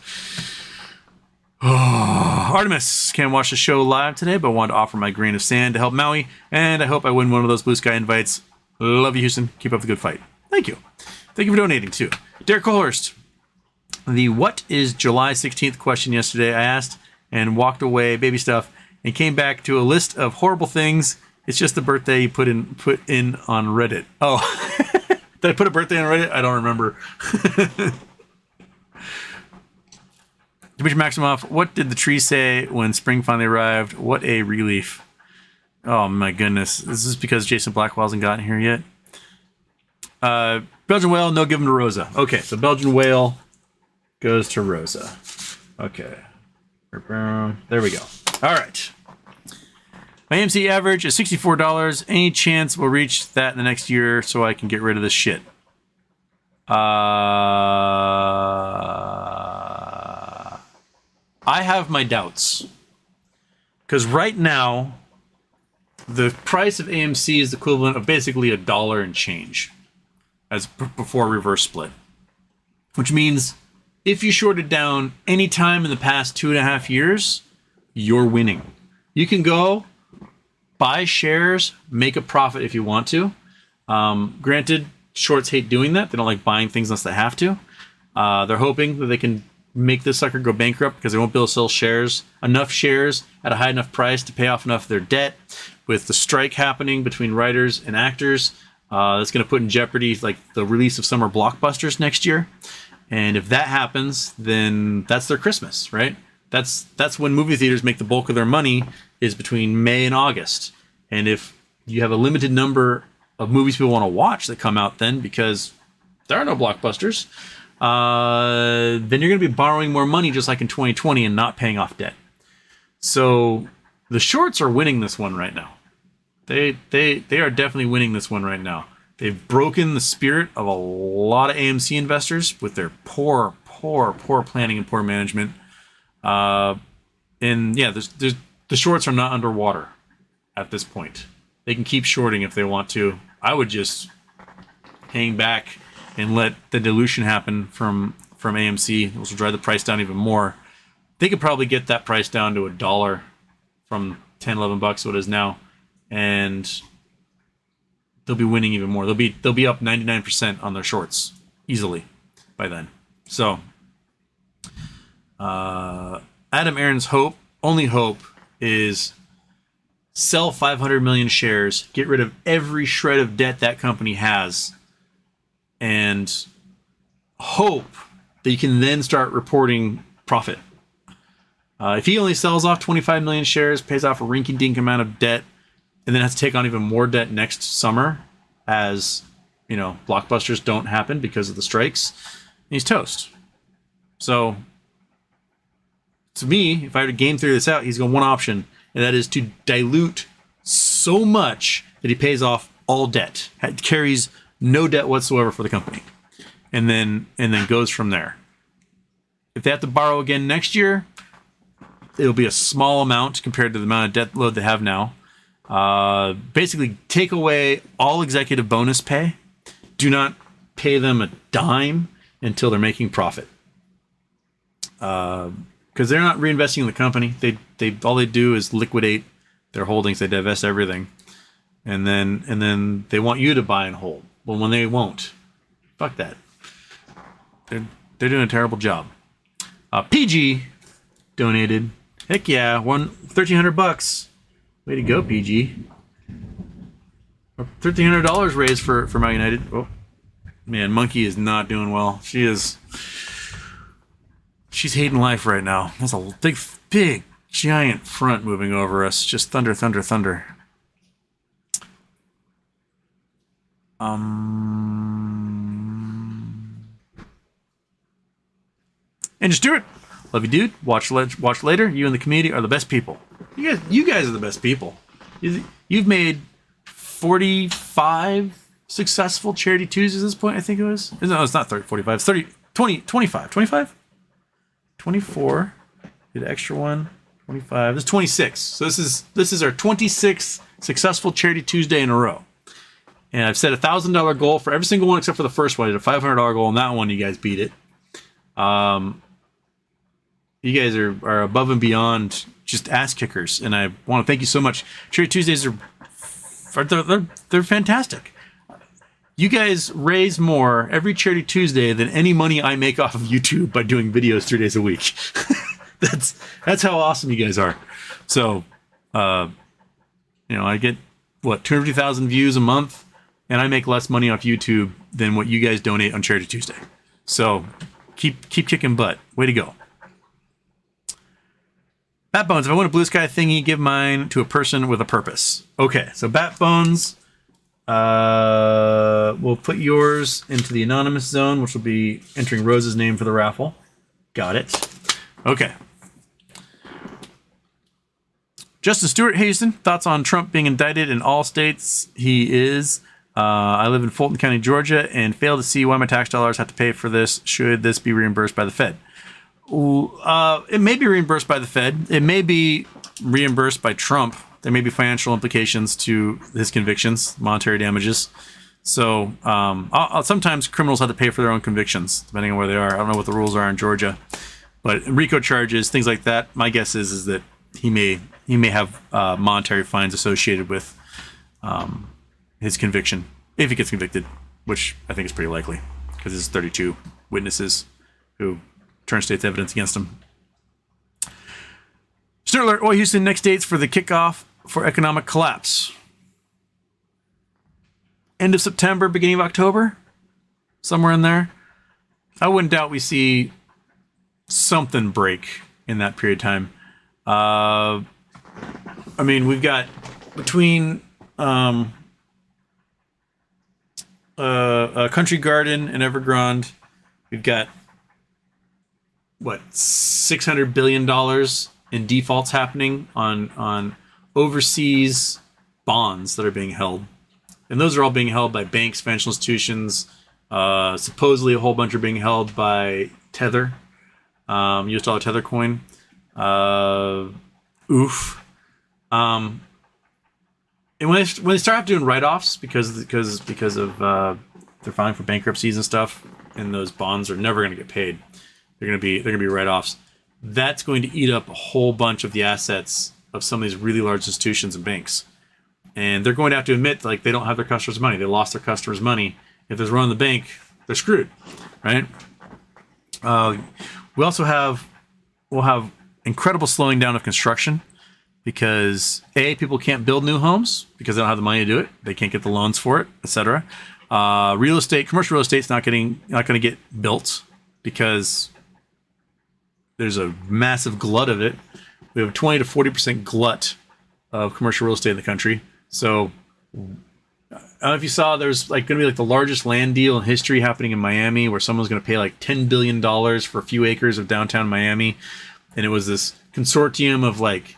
Oh, Artemis can't watch the show live today, but I wanted to offer my grain of sand to help Maui, and I hope I win one of those Blue Sky invites. Love you, Houston. Keep up the good fight. Thank you. Thank you for donating, too. Derek Colhurst. The what is July 16th question yesterday I asked and walked away, baby stuff, and came back to a list of horrible things. It's just the birthday you put in on Reddit. Oh, did I put a birthday on Reddit? I don't remember. Dimitri Maximoff, what did the tree say when spring finally arrived? What a relief. Oh my goodness. This is because Jason Blackwell hasn't gotten here yet. Belgian whale, no, give him to Rosa. Okay, so Belgian whale goes to Rosa. Okay. There we go. All right. My AMC average is $64. Any chance we'll reach that in the next year so I can get rid of this shit? I have my doubts. Because right now, the price of AMC is the equivalent of basically $1 and change as before reverse split. Which means if you shorted down any time in the past 2.5 years, you're winning. You can go buy shares, make a profit if you want to. Granted, shorts hate doing that. They don't like buying things unless they have to. They're hoping that they can make this sucker go bankrupt because they won't be able to sell enough shares at a high enough price to pay off enough of their debt. With the strike happening between writers and actors, that's going to put in jeopardy like the release of summer blockbusters next year. And if that happens, then that's their Christmas, right? That's when movie theaters make the bulk of their money, is between May and August. And if you have a limited number of movies people want to watch that come out then, because there are no blockbusters, then you're going to be borrowing more money just like in 2020 and not paying off debt. So the shorts are winning this one right now. They are definitely winning this one right now. They've broken the spirit of a lot of AMC investors with their poor planning and poor management. And yeah, the shorts are not underwater at this point. They can keep shorting if they want to. I would just hang back and let the dilution happen from AMC, which will drive the price down even more. They could probably get that price down to $1 from $10, $11 what it is now, and they'll be winning even more. They'll be up 99% on their shorts easily by then. So Adam Aaron's only hope is sell 500 million shares, get rid of every shred of debt that company has, and hope that you can then start reporting profit. If he only sells off 25 million shares, pays off a rinky-dink amount of debt, and then has to take on even more debt next summer, as blockbusters don't happen because of the strikes. He's toast. So to me, if I were to game theory this out, he's got one option, and that is to dilute so much that he pays off all debt, carries no debt whatsoever for the company, and then goes from there. If they have to borrow again next year, it'll be a small amount compared to the amount of debt load they have now. Basically, take away all executive bonus pay. Do not pay them a dime until they're making profit. Because they're not reinvesting in the company. They all they do is liquidate their holdings. They divest everything, and then they want you to buy and hold. Well, when they won't, fuck that. They're doing a terrible job. PG donated. Heck yeah, $1,300. Way to go, PG. $1,300 raised for Maui United. Oh man, Monkey is not doing well. She's hating life right now. That's a big giant front moving over us. Just thunder, thunder, thunder. And just do it. Love you, dude. Watch later. You and the community are the best people. You guys are the best people. You've made 45 successful Charity Tuesdays at this point, I think it was. No, it's not 30, 45. It's 30, 20, 25. 25? 24. Did an extra one. 25. This is 26. So this is our 26th successful Charity Tuesday in a row. And I've set a $1,000 goal for every single one except for the first one. I did a $500 goal, and that one you guys beat it. You guys are above and beyond just ass kickers, and I want to thank you so much. Charity Tuesdays they're fantastic. You guys raise more every Charity Tuesday than any money I make off of YouTube by doing videos 3 days a week. That's how awesome you guys are. So, I get 250,000 views a month, and I make less money off YouTube than what you guys donate on Charity Tuesday. So, keep kicking butt. Way to go. Bat Bones, if I win a blue sky thingy, give mine to a person with a purpose. Okay, so Bat Bones, we'll put yours into the anonymous zone, which will be entering Rose's name for the raffle. Got it. Okay. Justin Stewart, hey Houston, thoughts on Trump being indicted in all states he is? I live in Fulton County, Georgia, and fail to see why my tax dollars have to pay for this. Should this be reimbursed by the Fed? It may be reimbursed by the Fed. It may be reimbursed by Trump. There may be financial implications to his convictions, monetary damages. So sometimes criminals have to pay for their own convictions, depending on where they are. I don't know what the rules are in Georgia, but RICO charges, things like that. My guess is that he may have monetary fines associated with his conviction if he gets convicted, which I think is pretty likely because there's 32 witnesses who turn state's evidence against him. Snort alert, Oi Houston, next dates for the kickoff for economic collapse. End of September, beginning of October, somewhere in there. I wouldn't doubt we see something break in that period of time. We've got between Country Garden and Evergrande, we've got $600 billion in defaults happening on overseas bonds that are being held. And those are all being held by banks, financial institutions. Supposedly a whole bunch are being held by Tether, US dollar Tether coin. Oof. And when they start doing write-offs because of they're filing for bankruptcies and stuff, and those bonds are never going to get paid. They're going to be write-offs. That's going to eat up a whole bunch of the assets of some of these really large institutions and banks. And they're going to have to admit they don't have their customers' money. They lost their customers' money. If there's a run on the bank, they're screwed, right? We'll have incredible slowing down of construction because people can't build new homes because they don't have the money to do it. They can't get the loans for it, etc. Commercial real estate's not going to get built because there's a massive glut of it. We have a 20 to 40% glut of commercial real estate in the country. So don't know if you saw, there's like going to be like the largest land deal in history happening in Miami, where someone's going to pay like $10 billion for a few acres of downtown Miami. And it was this consortium of like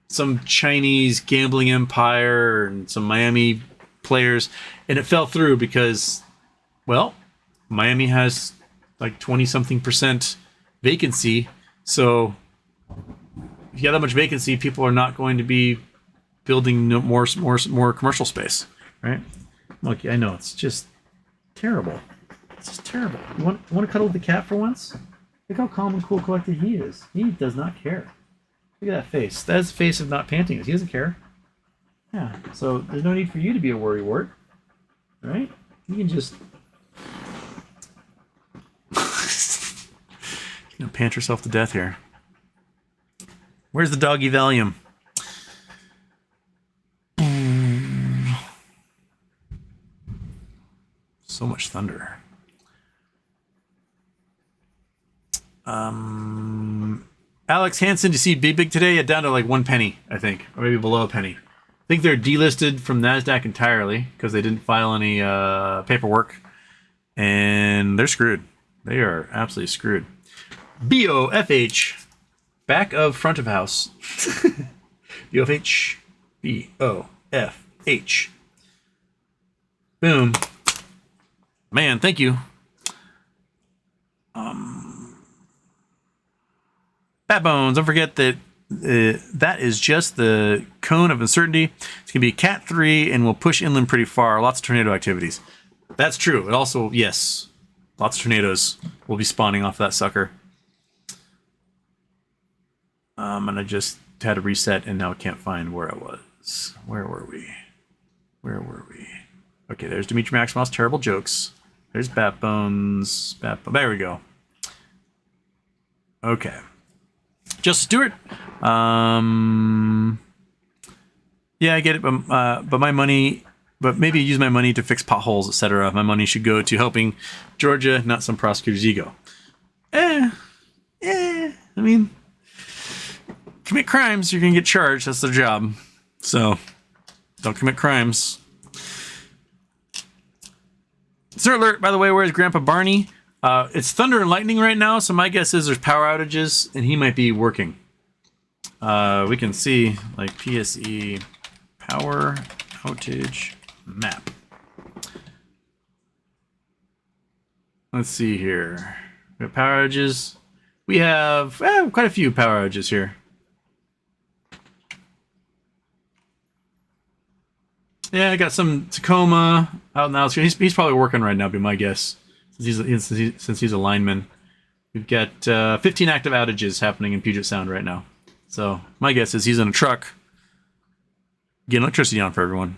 some Chinese gambling empire and some Miami players. And it fell through because, well, Miami has like 20-something% vacancy. So if you got that much vacancy, people are not going to be building more commercial space, right? Look, I know it's just terrible. It's just terrible. You want to cuddle with the cat for once? Look how calm and cool collected he is. He does not care. Look at that face. That is the face of not panting. He doesn't care. Yeah. So there's no need for you to be a worrywart, right? You can just pant yourself to death here. Where's the doggy Valium? So much thunder. Alex Hansen, do you see Big today? Down to like 1 penny, I think, or maybe below a penny. I think they're delisted from NASDAQ entirely because they didn't file any paperwork, and they're screwed. They are absolutely screwed. BOFH, back of front of house. BOFH, BOFH. Boom. Man, thank you. Bat Bones, don't forget that that is just the cone of uncertainty. It's going to be Cat 3 and will push inland pretty far. Lots of tornado activities. That's true. It also, yes, lots of tornadoes will be spawning off that sucker. And I just had to reset and now I can't find where I was. Where were we? Okay, there's Dimitri Maximoff's terrible jokes. There's Bat Bones. There we go. Okay. Justice Stewart. Yeah, I get it, but my money, but maybe use my money to fix potholes, etc. My money should go to helping Georgia, not some prosecutor's ego. I mean, commit crimes, you're gonna get charged. That's their job. So, don't commit crimes. Sir Alert, by the way, where's Grandpa Barney? It's thunder and lightning right now, so my guess is there's power outages, and he might be working. We can see, like, PSE power outage map. Let's see here. We have power outages. We have quite a few power outages here. Yeah, I got some Tacoma out now. He's probably working right now, be my guess, since he's a lineman. We've got 15 active outages happening in Puget Sound right now. So my guess is he's in a truck getting electricity on for everyone.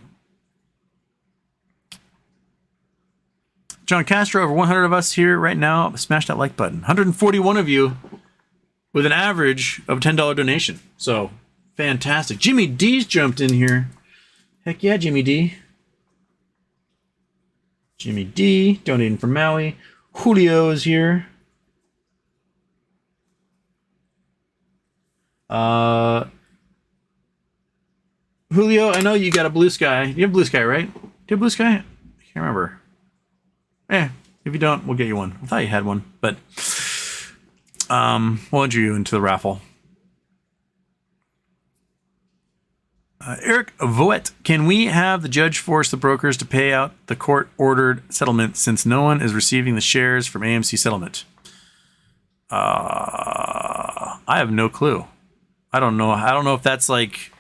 John Castro, over 100 of us here right now. Smash that like button. 141 of you with an average of a $10 donation. So fantastic. Jimmy D's jumped in here. Heck yeah, Jimmy D. Jimmy D, donating from Maui. Julio is here. Julio, I know you got a blue sky. You have blue sky, right? Do you have blue sky? I can't remember. If you don't, we'll get you one. I thought you had one, but we'll enter you into the raffle. Eric Voet, can we have the judge force the brokers to pay out the court-ordered settlement since no one is receiving the shares from AMC settlement? I have no clue. I don't know. I don't know if that's like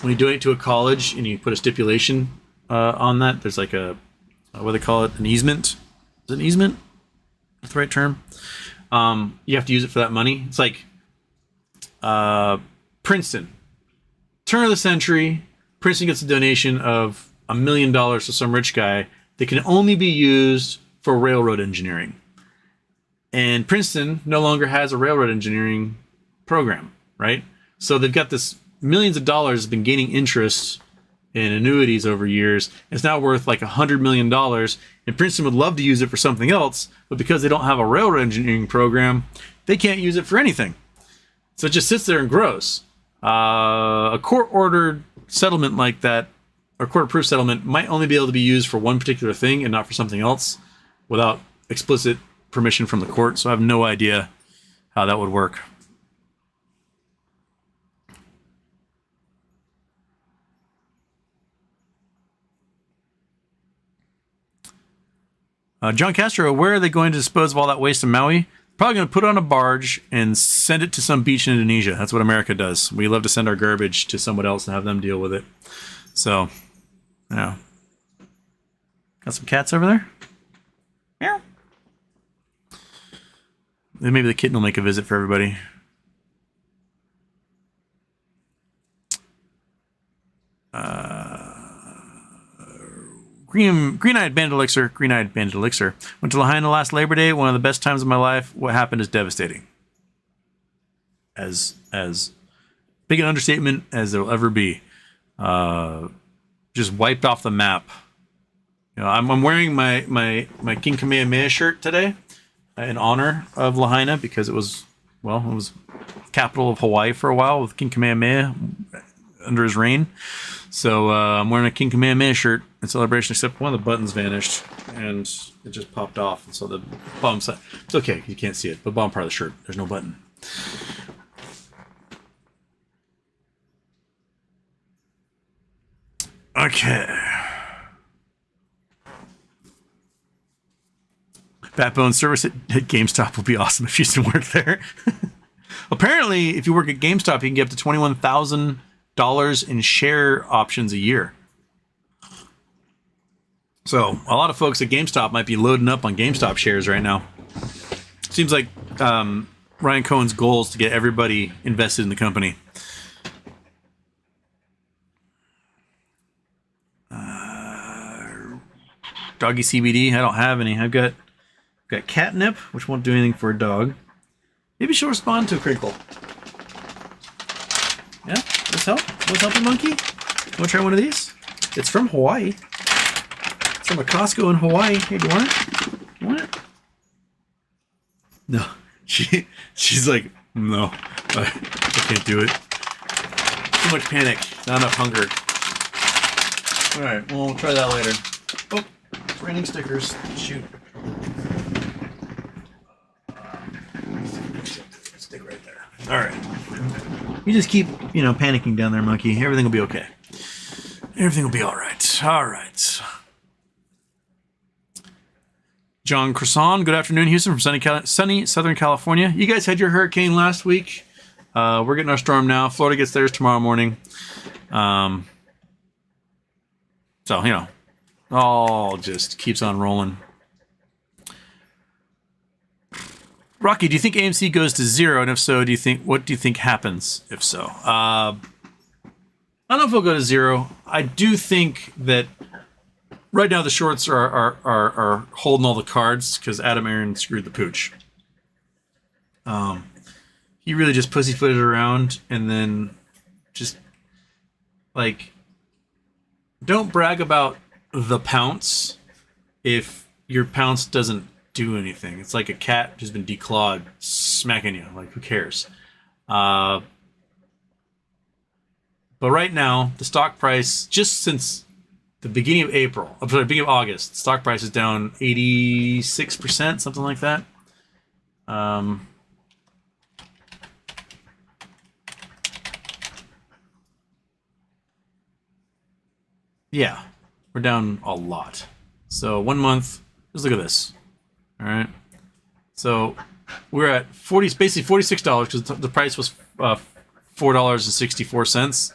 when you donate to a college and you put a stipulation on that. There's like a what do they call it? An easement. Is it an easement? That's the right term. You have to use it for that money. It's like Princeton. Turn of the century, Princeton gets a donation of $1 million to some rich guy that can only be used for railroad engineering. And Princeton no longer has a railroad engineering program, right? So they've got this millions of dollars been gaining interest in annuities over years. It's now worth like $100 million. And Princeton would love to use it for something else, but because they don't have a railroad engineering program, they can't use it for anything. So it just sits there and grows. A court-ordered settlement like that, or court-approved settlement, might only be able to be used for one particular thing and not for something else without explicit permission from the court. So I have no idea how that would work. John Castro, where are they going to dispose of all that waste in Maui? Probably going to put it on a barge and send it to some beach in Indonesia. That's what America does. We love to send our garbage to someone else and have them deal with it. So, yeah. Got some cats over there? Yeah. Maybe the kitten will make a visit for everybody. Green-eyed bandit elixir. Went to Lahaina last Labor Day. One of the best times of my life. What happened is devastating. As big an understatement as there will ever be. Just wiped off the map. You know, I'm wearing my King Kamehameha shirt today in honor of Lahaina because it was capital of Hawaii for a while with King Kamehameha under his reign. So I'm wearing a King Kamehameha shirt in celebration, except one of the buttons vanished and it just popped off. And so the bottom side, it's okay, you can't see it, but bottom part of the shirt, there's no button. Okay. Backbone service at GameStop would be awesome if you used to work there. Apparently, if you work at GameStop, you can get up to $21,000 in share options a year. So a lot of folks at GameStop might be loading up on GameStop shares right now. Seems like Ryan Cohen's goal is to get everybody invested in the company. Doggy CBD, I don't have any. I've got catnip, which won't do anything for a dog. Maybe she'll respond to a crinkle. Yeah, let's help. Let's help a monkey. Want to try one of these? It's from Hawaii. It's from a Costco in Hawaii. Hey, do you want it? You want it? No. She's like, no, I can't do it. Too much panic. Not enough hunger. All right, well, we'll try that later. Oh, it's raining stickers. Shoot. Stick right there. All right. You just keep, panicking down there, monkey. Everything will be okay. Everything will be all right. All right. John Croissant, good afternoon, Houston, from sunny Southern California. You guys had your hurricane last week. We're getting our storm now. Florida gets theirs tomorrow morning. So, all just keeps on rolling. Rocky, do you think AMC goes to zero? And if so, what do you think happens if so? I don't know if it'll go to zero. I do think that right now the shorts are holding all the cards because Adam Aaron screwed the pooch. He really just pussyfooted around and then just don't brag about the pounce if your pounce doesn't do anything. It's like a cat who's been declawed smacking you. Like, who cares? But right now, the stock price, just since the beginning of beginning of August, stock price is down 86%, something like that. Yeah, we're down a lot. So 1 month, just look at this. All right. So we're at basically $46 because the price was $4.64.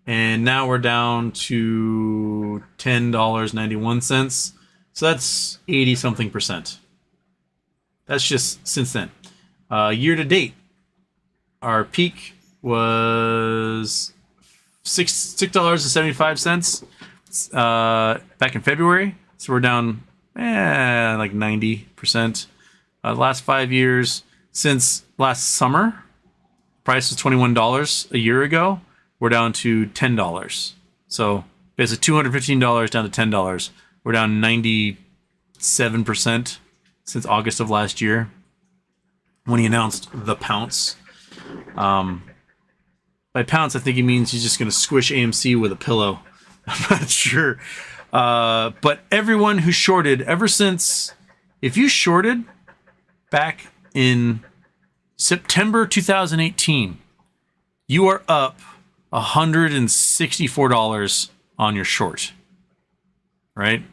And now we're down to $10.91. So that's 80 something percent. That's just since then. Year to date, our peak was $6.75 back in February. So we're down like 90%. The last 5 years, since last summer, price was $21 a year ago. We're down to $10. So basically $215 down to $10. We're down 97% since August of last year when he announced the pounce. By pounce, I think he means he's just going to squish AMC with a pillow. I'm not sure. But everyone who shorted ever since, if you shorted back in September 2018, you are up $164 on your short, right?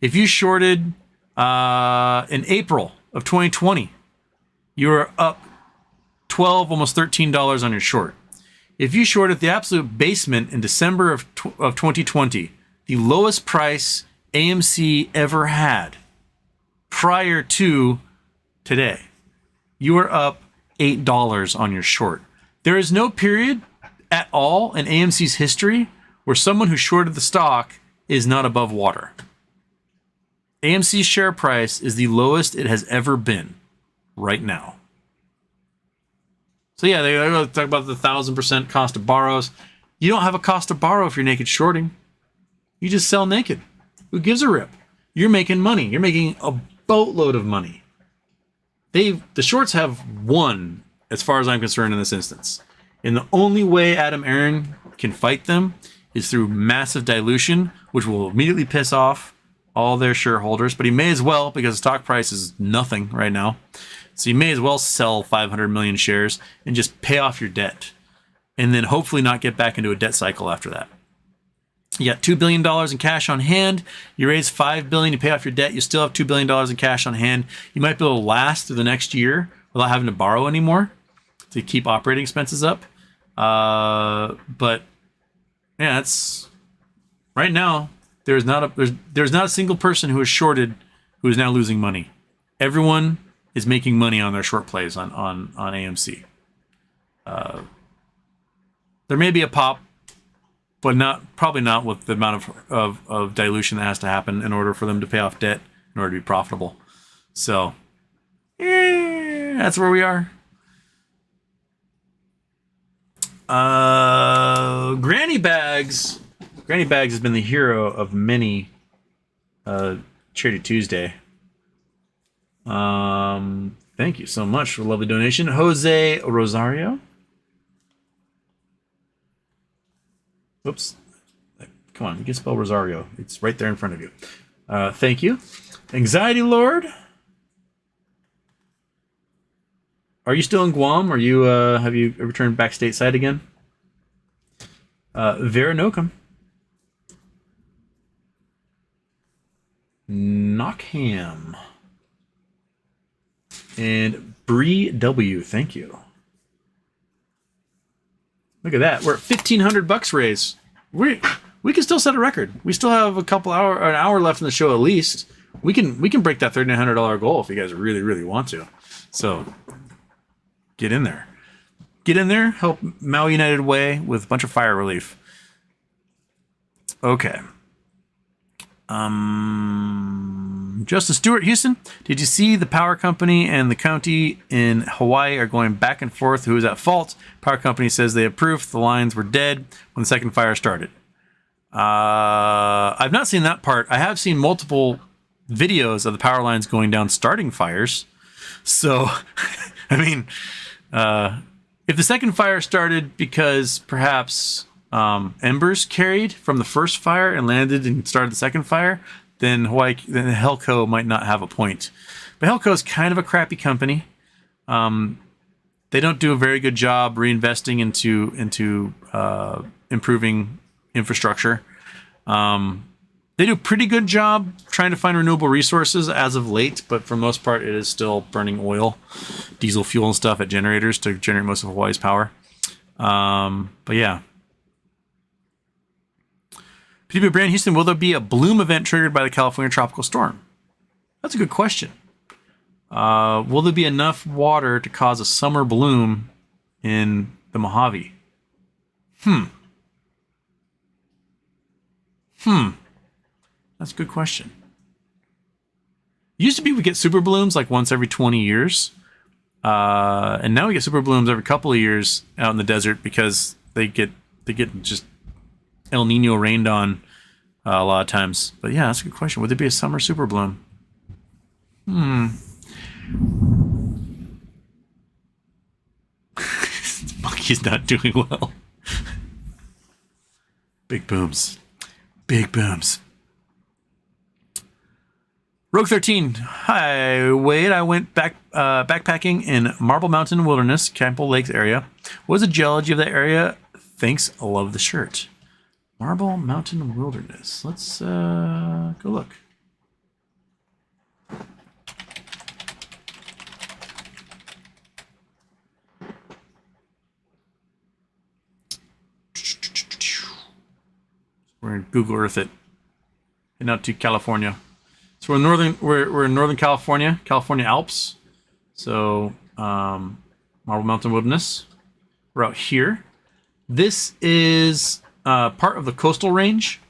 If you shorted in April of 2020, you are up $12, almost $13 on your short. If you shorted the absolute basement in December of 2020, the lowest price AMC ever had prior to today, you are up $8 on your short. There is no period at all in AMC's history where someone who shorted the stock is not above water. AMC's share price is the lowest it has ever been right now. So yeah, they're going to talk about the 1,000% cost of borrows. You don't have a cost of borrow if you're naked shorting. You just sell naked. Who gives a rip? You're making money. You're making a boatload of money. The shorts have won, as far as I'm concerned, in this instance. And the only way Adam Aaron can fight them is through massive dilution, which will immediately piss off all their shareholders. But he may as well, because the stock price is nothing right now. So you may as well sell 500 million shares and just pay off your debt. And then hopefully not get back into a debt cycle after that. You got $2 billion in cash on hand. You raise $5 billion, you pay off your debt. You still have $2 billion in cash on hand. You might be able to last through the next year without having to borrow anymore to keep operating expenses up. But yeah, it's right now. There's not a single person who is shorted who is now losing money. Everyone is making money on their short plays on AMC. There may be a pop, but probably not with the amount of dilution that has to happen in order for them to pay off debt in order to be profitable. So, that's where we are. Granny Bags has been the hero of many Charity Tuesday. Thank you so much for a lovely donation, Jose Rosario. Oops. Come on, you can spell Rosario. It's right there in front of you. Thank you. Anxiety Lord. Are you still in Guam? Are you have you returned back stateside again? Vera Nocum. Knockham. And Bree W. Thank you. Look at that. We're at $1,500 raised. We can still set a record. We still have an hour left in the show at least. We can break that $3,900 goal if you guys really, really want to. So get in there. Get in there. Help Maui United Way with a bunch of fire relief. Okay. Justin Stewart, Houston. Did you see the power company and the county in Hawaii are going back and forth? Who is at fault? Power company says they approved the lines were dead when the second fire started. I've not seen that part. I have seen multiple videos of the power lines going down starting fires. So, I mean, if the second fire started because perhaps embers carried from the first fire and landed and started the second fire, then Helco might not have a point. But Helco is kind of a crappy company. They don't do a very good job reinvesting into improving infrastructure. They do a pretty good job trying to find renewable resources as of late, but for the most part, it is still burning oil, diesel fuel and stuff at generators to generate most of Hawaii's power. But yeah. PW Brand Houston, will there be a bloom event triggered by the California tropical storm? That's a good question. Will there be enough water to cause a summer bloom in the Mojave? That's a good question. Used to be we get super blooms like once every 20 years. And now we get super blooms every couple of years out in the desert because they get just El Nino rained on a lot of times. But yeah, that's a good question. Would there be a summer super bloom? Monkey's not doing well. Big booms. Big booms. Rogue 13. Hi, Wade. I went backpacking in Marble Mountain Wilderness, Campbell Lakes area. What is the geology of that area? Thanks. I love the shirt. Marble Mountain Wilderness. Let's go look. We're going to Google Earth it. And out to California. So we're in northern California, California Alps. So Marble Mountain Wilderness. We're out here. This is part of the coastal range.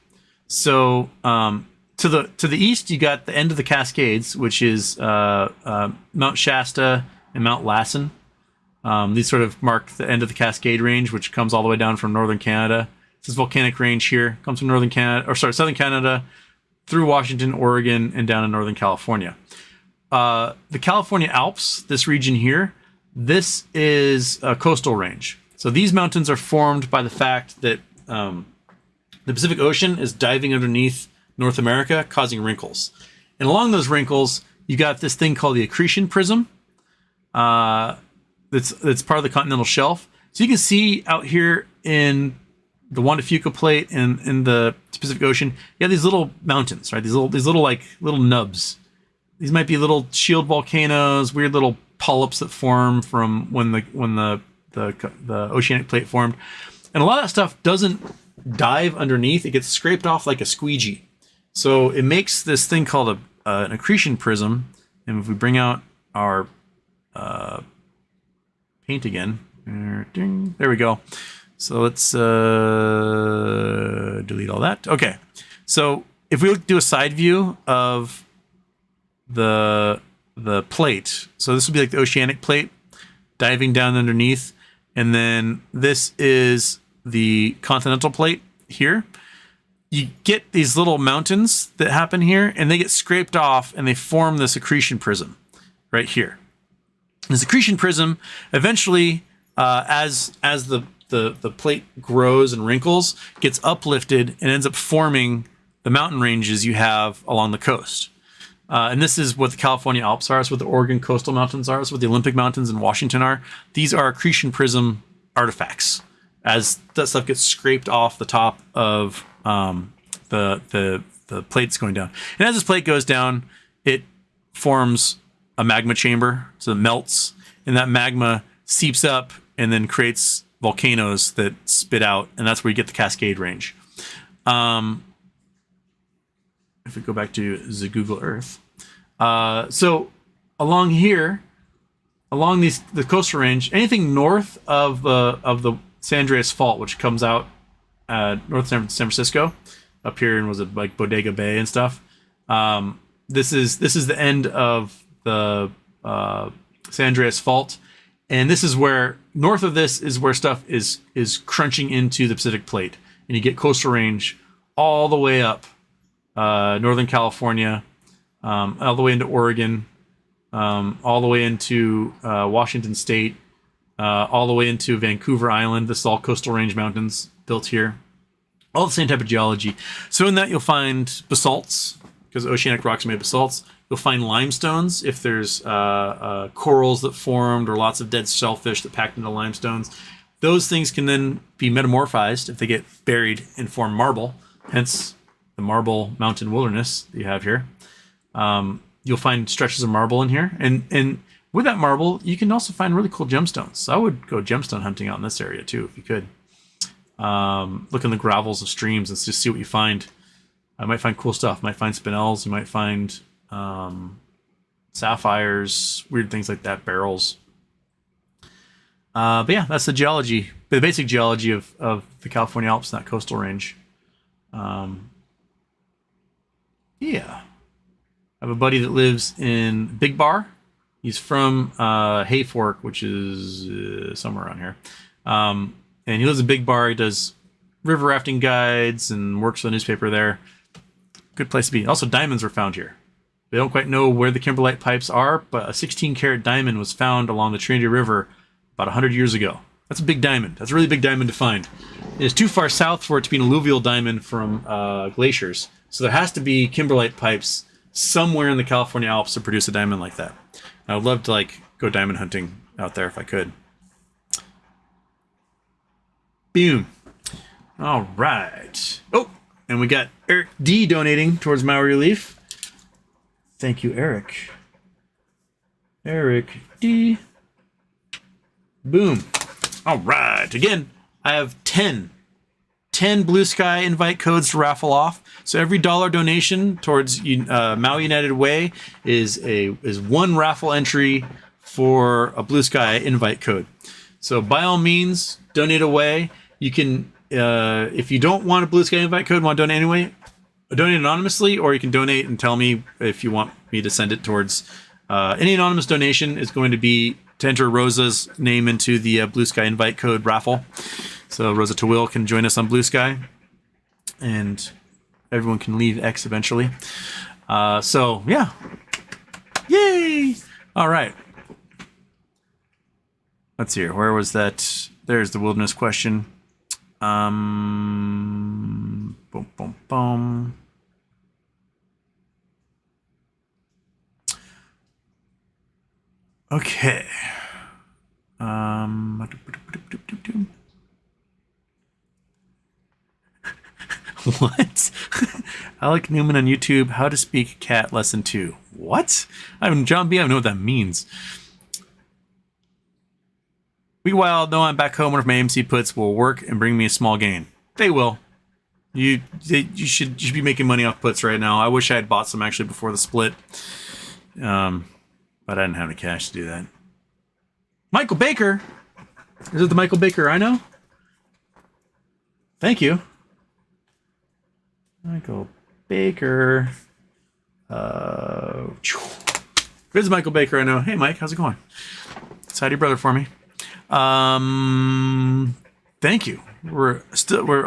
So to the east, you got the end of the Cascades, which is Mount Shasta and Mount Lassen. These sort of mark the end of the Cascade Range, which comes all the way down from northern Canada. This volcanic range here comes from southern Canada, through Washington, Oregon, and down in Northern California. The California Alps, this region here, this is a coastal range. So these mountains are formed by the fact that the Pacific Ocean is diving underneath North America, causing wrinkles. And along those wrinkles, you got this thing called the accretion prism. That's part of the continental shelf. So you can see out here in the Juan de Fuca plate and in the Pacific Ocean, you have these little mountains, right? These little nubs. These might be little shield volcanoes, weird little polyps that form from when the oceanic plate formed. And a lot of that stuff doesn't dive underneath. It gets scraped off like a squeegee. So it makes this thing called an accretion prism. And if we bring out our paint again, there we go. So let's delete all that. Okay, so if we do a side view of the plate, so this would be like the oceanic plate diving down underneath, and then this is the continental plate here. You get these little mountains that happen here, and they get scraped off, and they form this accretion prism right here. This accretion prism eventually, as the plate grows and wrinkles, gets uplifted and ends up forming the mountain ranges you have along the coast. And this is what the California Alps are. It's what the Oregon coastal mountains are. It's what the Olympic Mountains in Washington are. These are accretion prism artifacts. As that stuff gets scraped off the top of the plates going down. And as this plate goes down, it forms a magma chamber. So it melts, and that magma seeps up and then creates volcanoes that spit out, and that's where you get the Cascade Range. If we go back to the Google Earth, so along here, along the coastal range, anything north of the San Andreas Fault, which comes out north San Francisco, up here, and was it like Bodega Bay and stuff. This is the end of the San Andreas Fault. And this is where, north of this is where stuff is crunching into the Pacific Plate. And you get coastal range all the way up Northern California, all the way into Oregon, all the way into Washington State, all the way into Vancouver Island. This is all coastal range mountains built here. All the same type of geology. So in that you'll find basalts, because oceanic rocks are made of basalts. You'll find limestones if there's corals that formed or lots of dead shellfish that packed into limestones. Those things can then be metamorphized if they get buried and form marble, hence the Marble Mountain Wilderness that you have here. You'll find stretches of marble in here. And with that marble, you can also find really cool gemstones. So I would go gemstone hunting out in this area too, if you could. Look in the gravels of streams and just see what you find. I might find cool stuff. Might find spinels. You might find sapphires, weird things like that, barrels. But yeah, that's the geology, the basic geology of the California Alps and that coastal range. Yeah. I have a buddy that lives in Big Bar. He's from Hayfork, which is somewhere around here. And he lives in Big Bar. He does river rafting guides and works for the newspaper there. Good place to be. Also, diamonds were found here. They don't quite know where the kimberlite pipes are, but a 16-karat diamond was found along the Trinity River about 100 years ago. That's a big diamond. That's a really big diamond to find. It's too far south for it to be an alluvial diamond from glaciers. So there has to be kimberlite pipes somewhere in the California Alps to produce a diamond like that. I would love to like go diamond hunting out there if I could. Boom. All right. Oh, and we got Eric D donating towards Maui Relief. Thank you, Eric. Eric D. Boom. All right. Again, I have 10 Blue Sky invite codes to raffle off. So every dollar donation towards Maui United Way is one raffle entry for a Blue Sky invite code. So by all means, donate away. You can, if you don't want a Blue Sky invite code, want to donate anyway, donate anonymously, or you can donate and tell me if you want me to send it towards. Any anonymous donation is going to be to enter Rosa's name into the Blue Sky invite code raffle. So Rosa Tawil can join us on Blue Sky, and everyone can leave X eventually. So yeah, yay! All right. Let's see here. Where was that? There's the wilderness question. Boom, boom, boom. Okay. What? Alec Newman on YouTube, How to Speak Cat Lesson 2. What? John B, I don't know what that means. We wild, no, I'm back home. One of my AMC puts will work and bring me a small gain. They will. You should be making money off puts right now. I wish I had bought some actually before the split. But I didn't have any cash to do that. Michael Baker. Is it the Michael Baker I know? Thank you. Michael Baker. This is Michael Baker I know. Hey, Mike, how's it going? Say hi to your brother for me. Thank you. We're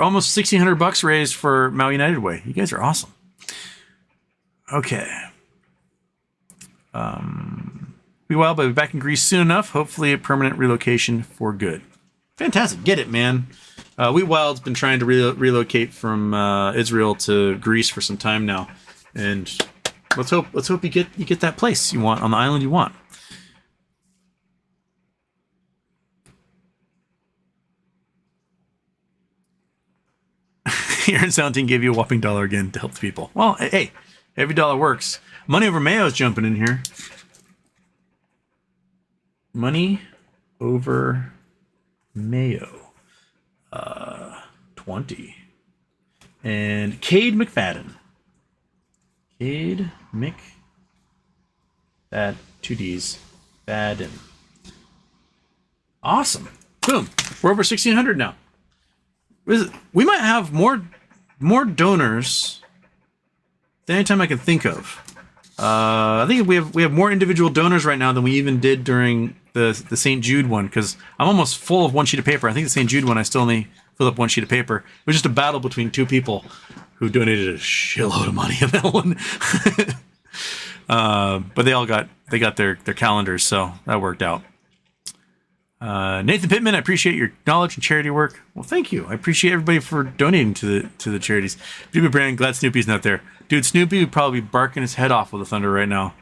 almost $1,600 raised for Maui United Way. You guys are awesome. Okay. Be well, but be back in Greece soon enough. Hopefully a permanent relocation for good. Fantastic. Get it, man. Wheat Wild's been trying to relocate from Israel to Greece for some time now, and let's hope you get that place you want on the island you want. Aaron Sounding gave you a whopping $1 again to help the people. Well, hey, every dollar works. Money Over Mayo's jumping in here. Money Over Mayo. 20. And Cade McFadden. Cade McFadden. 2Ds. Fadden. Awesome. Boom. We're over 1,600 now. We might have more donors than any time I can think of. I think we have more individual donors right now than we even did during the St. Jude one, because I'm almost full of one sheet of paper. I think the St. Jude one I still only filled up one sheet of paper. It was just a battle between two people who donated a shitload of money on that one. But they got their calendars, so that worked out. Nathan Pittman, I appreciate your knowledge and charity work. Well, thank you. I appreciate everybody for donating to the charities. BB Brand, glad Snoopy's not there. Dude, Snoopy would probably be barking his head off with the thunder right now.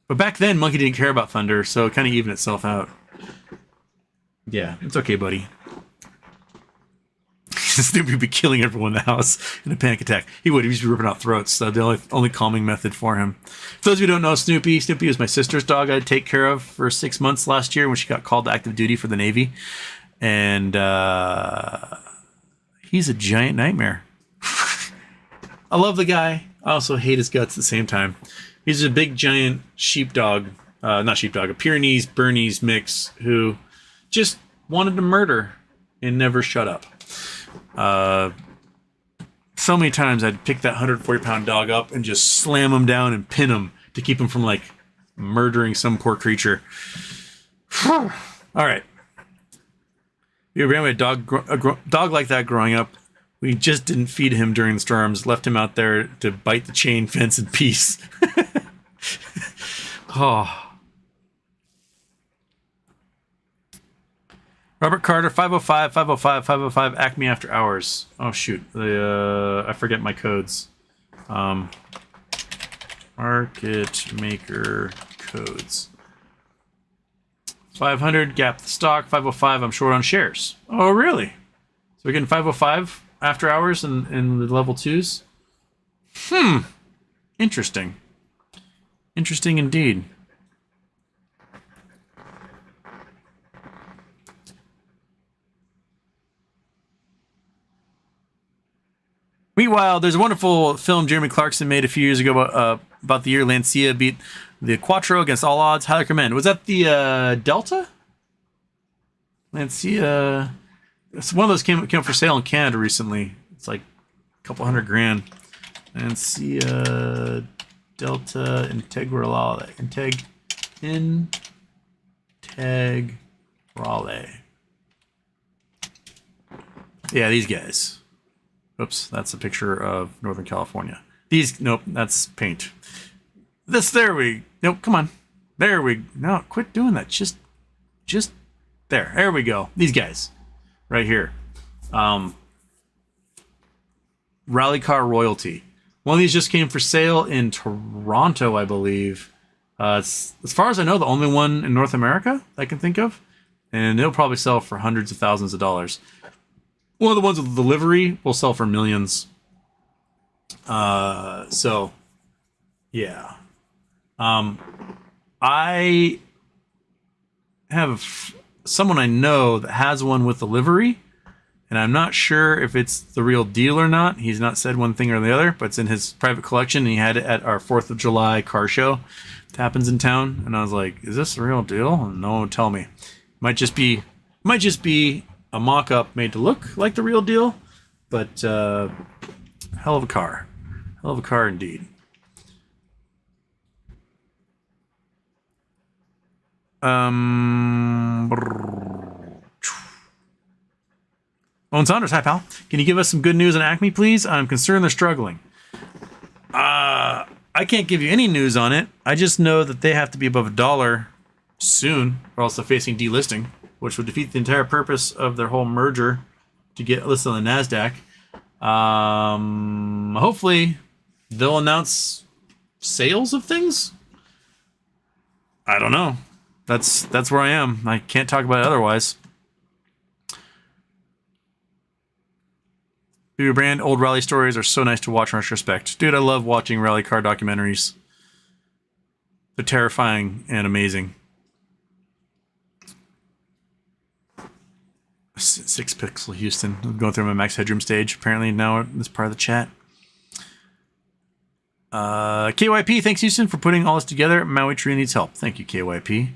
But back then, Monkey didn't care about thunder, so it kind of evened itself out. Yeah, it's okay, buddy. Snoopy would be killing everyone in the house in a panic attack. He would. He used to be ripping out throats. So the only calming method for him. For those of you who don't know Snoopy was my sister's dog I had to take care of for 6 months last year when she got called to active duty for the Navy. And he's a giant nightmare. I love the guy. I also hate his guts at the same time. He's a big, giant sheepdog. Not sheepdog, a Pyrenees Bernese mix who just wanted to murder and never shut up. So many times I'd pick that 140-pound dog up and just slam him down and pin him to keep him from like murdering some poor creature. All right. We ran with a dog like that growing up. We just didn't feed him during the storms. Left him out there to bite the chain fence in peace. Oh. Robert Carter, 505, 505, 505, Acme After Hours. Oh, shoot. I forget my codes. Market maker codes. 500, gap the stock. 505, I'm short on shares. Oh, really? So we're getting 505 after hours in the level 2s? Interesting. Interesting indeed. Meanwhile, there's a wonderful film Jeremy Clarkson made a few years ago about the year Lancia beat the Quattro against all odds. Highly recommend. Was that the Delta? Lancia. It's one of those came up for sale in Canada recently. It's like a couple $100,000. Lancia Delta Integrale. Integrale. Yeah, these guys. Oops, that's a picture of Northern California. Nope, that's paint. Nope, come on. No, quit doing that. Just there we go. These guys, right here. Rally Car Royalty. One of these just came for sale in Toronto, I believe. It's, as far as I know, the only one in North America I can think of. And it'll probably sell for hundreds of thousands of dollars. One of the ones with the livery will sell for millions. So, yeah. I have someone I know that has one with the livery, and I'm not sure if it's the real deal or not. He's not said one thing or the other, but it's in his private collection, and he had it at our 4th of July car show that happens in town. And I was like, is this the real deal? And no one would tell me. Might just be a mock-up made to look like the real deal, but hell of a car. Hell of a car indeed. Owen Saunders, hi pal. Can you give us some good news on Acme, please? I'm concerned they're struggling. I can't give you any news on it. I just know that they have to be above $1 soon, or else they're facing delisting, which would defeat the entire purpose of their whole merger to get listed on the NASDAQ. Hopefully, they'll announce sales of things. I don't know. That's where I am. I can't talk about it otherwise. BB Brand, old rally stories are so nice to watch in retrospect. Dude, I love watching rally car documentaries. They're terrifying and amazing. 6 Pixel Houston. I'm going through my max headroom stage apparently now in this part of the chat. KYP, thanks Houston for putting all this together. Maui Tree needs help. Thank you, KYP.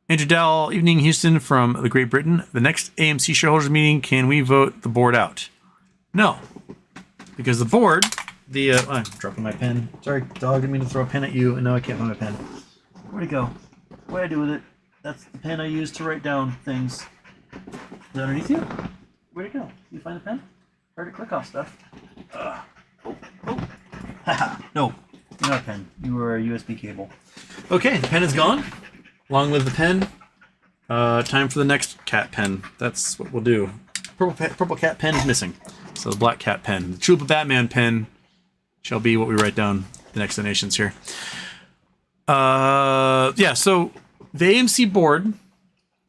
Andrew Dowell, evening Houston from the Great Britain. The next AMC shareholders meeting, can we vote the board out? No, because the board, I'm dropping my pen. Sorry, dog, I didn't mean to throw a pen at you, and now I can't find my pen. Where'd it go? What'd I do with it? That's the pen I use to write down things. Is it underneath you? Where'd it go? You find the pen? Hard to click off stuff. Haha, no, you're not a pen. You were a USB cable. Okay, the pen is gone. Long live the pen. Time for the next cat pen. That's what we'll do. Purple cat pen is missing. So the black cat pen. The Troopa Batman pen shall be what we write down the next donations here. Yeah, so the AMC board,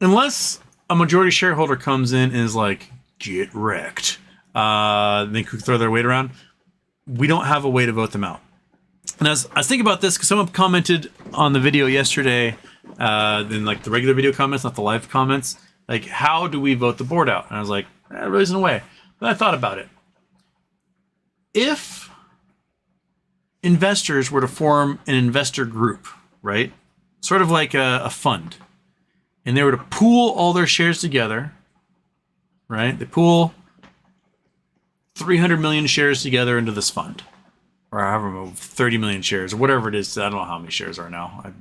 unless a majority shareholder comes in and is like, get wrecked, they could throw their weight around, we don't have a way to vote them out. And I was thinking about this because someone commented on the video yesterday, in like the regular video comments, not the live comments, like, how do we vote the board out? And I was like, there really isn't a way. But I thought about it. If investors were to form an investor group, right? Sort of like a fund, and they were to pool all their shares together, right? They pool 300 million shares together into this fund, or however, 30 million shares, or whatever it is. I don't know how many shares are now.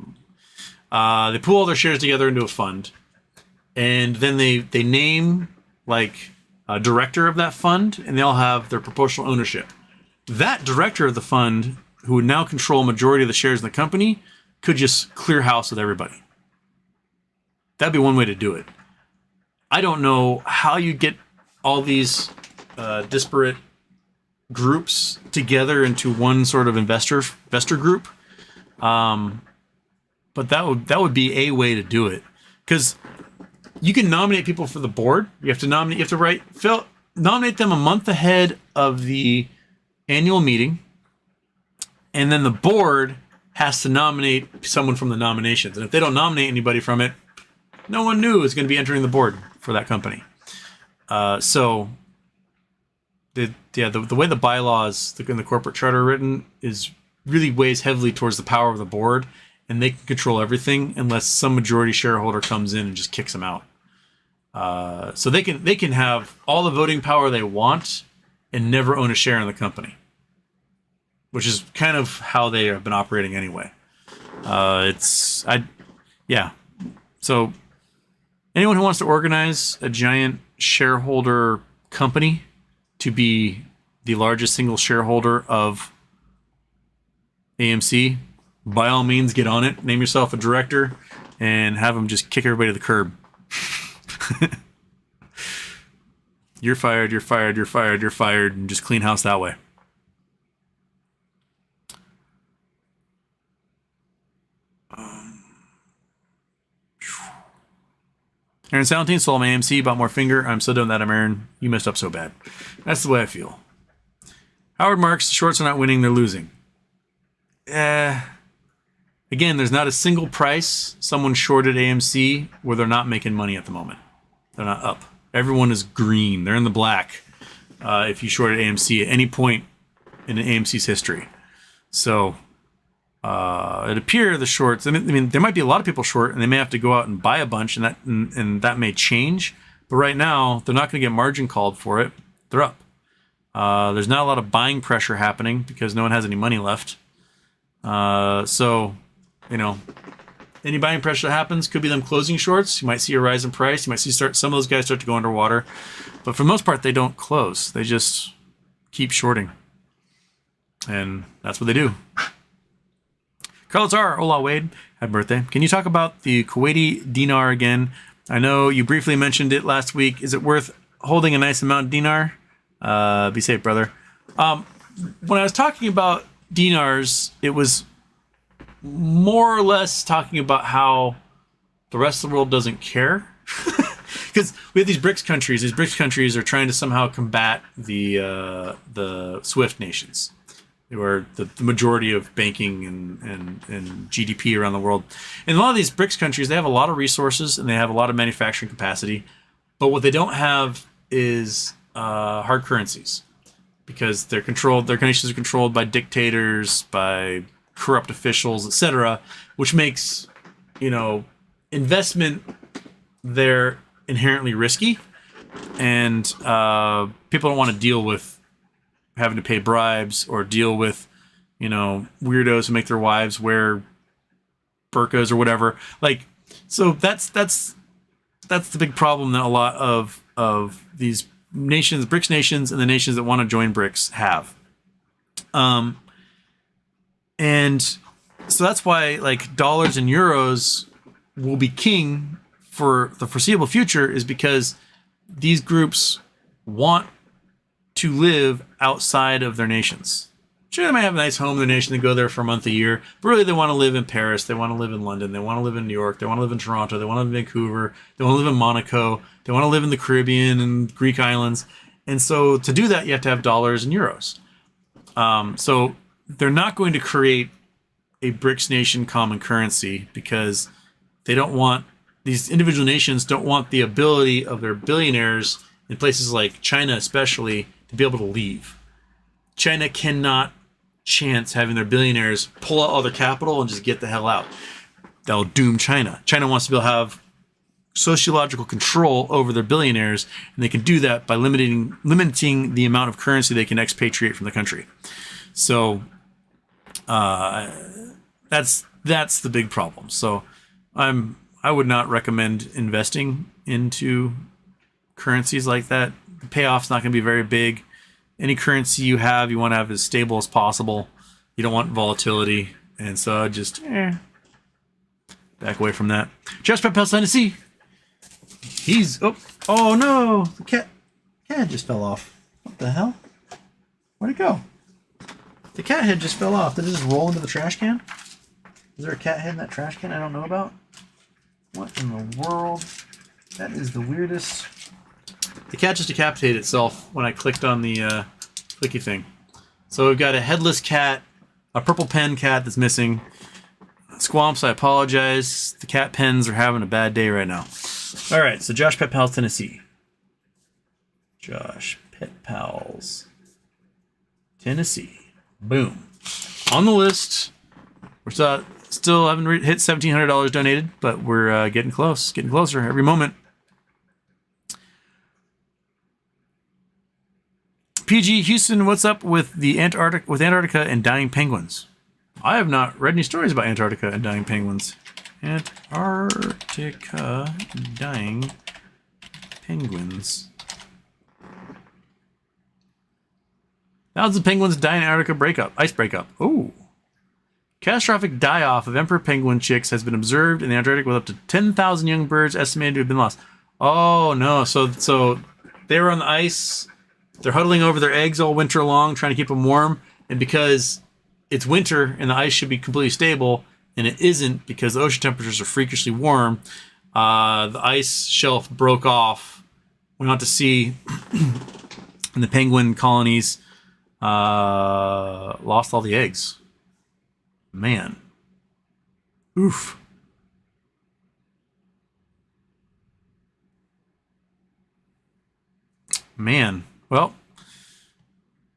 They pool all their shares together into a fund, and then they name like a director of that fund, and they all have their proportional ownership. That director of the fund, who would now control a majority of the shares in the company, could just clear house with everybody. That'd be one way to do it. I don't know how you get all these disparate groups together into one sort of investor group. But that would be a way to do it, because you can nominate people for the board. You have to nominate them a month ahead of the annual meeting, and then the board has to nominate someone from the nominations. And if they don't nominate anybody from it, no one new is going to be entering the board for that company. So the way the bylaws in the corporate charter are written is really weighs heavily towards the power of the board, and they can control everything unless some majority shareholder comes in and just kicks them out. So they can have all the voting power they want and never own a share in the company, which is kind of how they have been operating anyway. So anyone who wants to organize a giant shareholder company to be the largest single shareholder of AMC, by all means, get on it. Name yourself a director and have them just kick everybody to the curb. You're fired, you're fired, you're fired, you're fired, and just clean house that way. Aaron Salentine sold my AMC, bought more finger. I'm so done with that, Aaron. You messed up so bad. That's the way I feel. Howard Marks, shorts are not winning, they're losing. Again, there's not a single price someone shorted AMC where they're not making money at the moment. They're not up. Everyone is green. They're in the black if you shorted AMC at any point in AMC's history. So it appears the shorts, I mean, there might be a lot of people short, and they may have to go out and buy a bunch, and that may change. But right now, they're not going to get margin called for it. They're up. There's not a lot of buying pressure happening because no one has any money left. So, any buying pressure that happens could be them closing shorts. You might see a rise in price. You might see some of those guys start to go underwater. But for the most part, they don't close. They just keep shorting. And that's what they do. Carlos R. Hola, Wade. Happy birthday. Can you talk about the Kuwaiti dinar again? I know you briefly mentioned it last week. Is it worth holding a nice amount of dinar? Be safe, brother. When I was talking about dinars, it was more or less talking about how the rest of the world doesn't care. Because we have these BRICS countries. These BRICS countries are trying to somehow combat the SWIFT nations, who are the majority of banking and GDP around the world. And a lot of these BRICS countries, they have a lot of resources and they have a lot of manufacturing capacity. But what they don't have is hard currencies, because their nations are controlled by dictators, by corrupt officials, etc., which makes, investment there inherently risky, and people don't want to deal with having to pay bribes or deal with, weirdos who make their wives wear burqas or whatever. So that's the big problem that a lot of these nations, BRICS nations, and the nations that want to join BRICS have. And so that's why dollars and euros will be king for the foreseeable future, is because these groups want to live outside of their nations. Sure, they might have a nice home in their nation, they go there for a month a year, but really they want to live in Paris, they want to live in London, they want to live in New York, they want to live in Toronto, they want to live in Vancouver, they want to live in Monaco, they want to live in the Caribbean and Greek islands. And so to do that, you have to have dollars and euros. So they're not going to create a BRICS nation common currency, because these individual nations don't want the ability of their billionaires in places like China especially to be able to leave. China cannot chance having their billionaires pull out all their capital and just get the hell out. That'll doom China. China wants to be able to have sociological control over their billionaires, and they can do that by limiting the amount of currency they can expatriate from the country. So that's the big problem. So I would not recommend investing into currencies like that. The payoff's not going to be very big. Any currency you want to have as stable as possible. You don't want volatility, and so just back away from that. Just Pep Tennessee. He's oh no, the cat head just fell off. What the hell? Where'd it go? The cat head just fell off. Did it just roll into the trash can? Is there a cat head in that trash can I don't know about? What in the world? That is the weirdest. The cat just decapitated itself when I clicked on the clicky thing. So we've got a headless cat, a purple pen cat that's missing. Squamps, I apologize. The cat pens are having a bad day right now. All right, so Josh Pet Pals, Tennessee. Josh Pet Pals, Tennessee. Boom. On the list. We're still haven't hit $1,700 donated, but we're getting close, getting closer every moment. PG Houston, what's up with the Antarctica and dying penguins? I have not read any stories about Antarctica and dying penguins. Antarctica dying penguins. Thousands of penguins die in Antarctica ice breakup. Ooh. Catastrophic die-off of emperor penguin chicks has been observed in the Antarctic with up to 10,000 young birds estimated to have been lost. Oh no, so they were on the ice. They're huddling over their eggs all winter long, trying to keep them warm. And because it's winter and the ice should be completely stable, and it isn't because the ocean temperatures are freakishly warm, the ice shelf broke off, went out to sea, and the penguin colonies lost all the eggs. Man. Oof. Man. Well,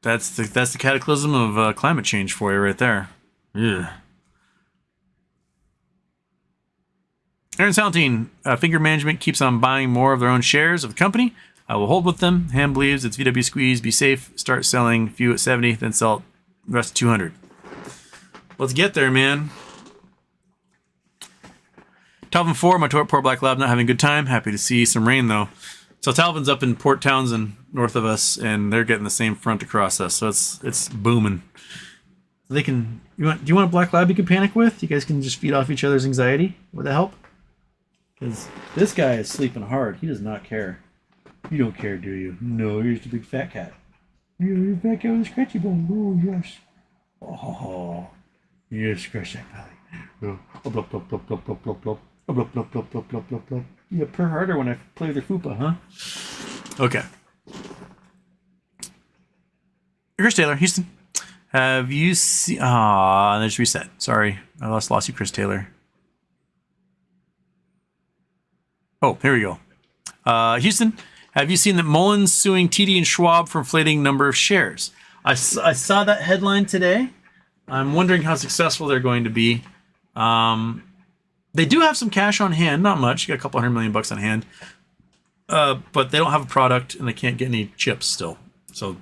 that's the cataclysm of climate change for you right there. Yeah. Aaron Saltine, Finger Management keeps on buying more of their own shares of the company. I will hold with them. Ham believes it's VW squeeze. Be safe. Start selling. Few at 70, then sell the rest at 200. Let's get there, man. Talvin 4, my poor black lab not having a good time. Happy to see some rain though. So Talvin's up in Port Townsend, north of us, and they're getting the same front across us. So it's booming. They can. Do you want a black lab you can panic with? You guys can just feed off each other's anxiety. Would that help? Because this guy is sleeping hard. He does not care. You don't care, do you? No, you're just a big fat cat. You're a fat cat with a scratchy bone. Oh yes. Oh. Yes, scratch that belly. Oh, blop, blop, blop, blop, blop, blop, blop. Oh, blop, blop, blop, blop, blop, blop, blop. You purr harder when I play with your fupa, huh? Okay. Chris Taylor, Houston. Have you seen... Ah, there's reset. Sorry. I lost you, Chris Taylor. Oh, here we go. Houston, have you seen that Mullins suing TD and Schwab for inflating number of shares? I saw that headline today. I'm wondering how successful they're going to be. They do have some cash on hand, not much. You got a couple $100 million on hand, but they don't have a product and they can't get any chips still. So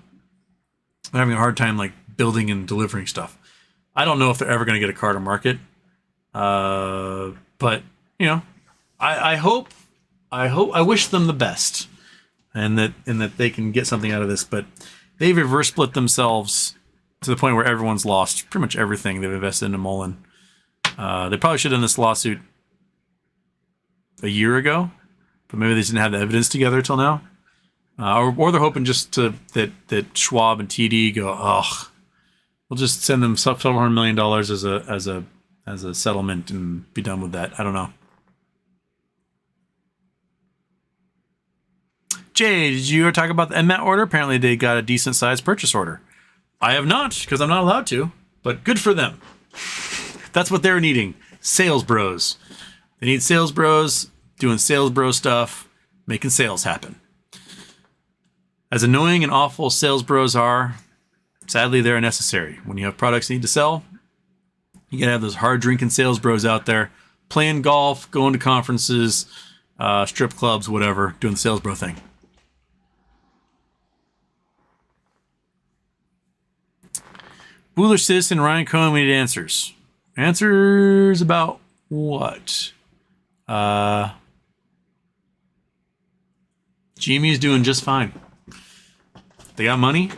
they're having a hard time like building and delivering stuff. I don't know if they're ever going to get a car to market, but you know, I wish them the best, and that they can get something out of this. But they've reverse split themselves to the point where everyone's lost pretty much everything they've invested in Mullen. They probably should have done this lawsuit a year ago, but maybe they didn't have the evidence together till now. Or they're hoping just that Schwab and TD go, ugh, we'll just send them several $100 million as a settlement and be done with that. I don't know. Jay, did you ever talk about the MMAT order? Apparently they got a decent sized purchase order. I have not, because I'm not allowed to, but good for them. That's what they're needing. Sales bros. They need sales bros doing sales bro stuff, making sales happen. As annoying and awful sales bros are, sadly, they're necessary. When you have products you need to sell, you gotta have those hard drinking sales bros out there playing golf, going to conferences, strip clubs, whatever, doing the sales bro thing. Foolish Citizen Ryan Cohen, we need answers. Answers about what? GME's doing just fine. They got money.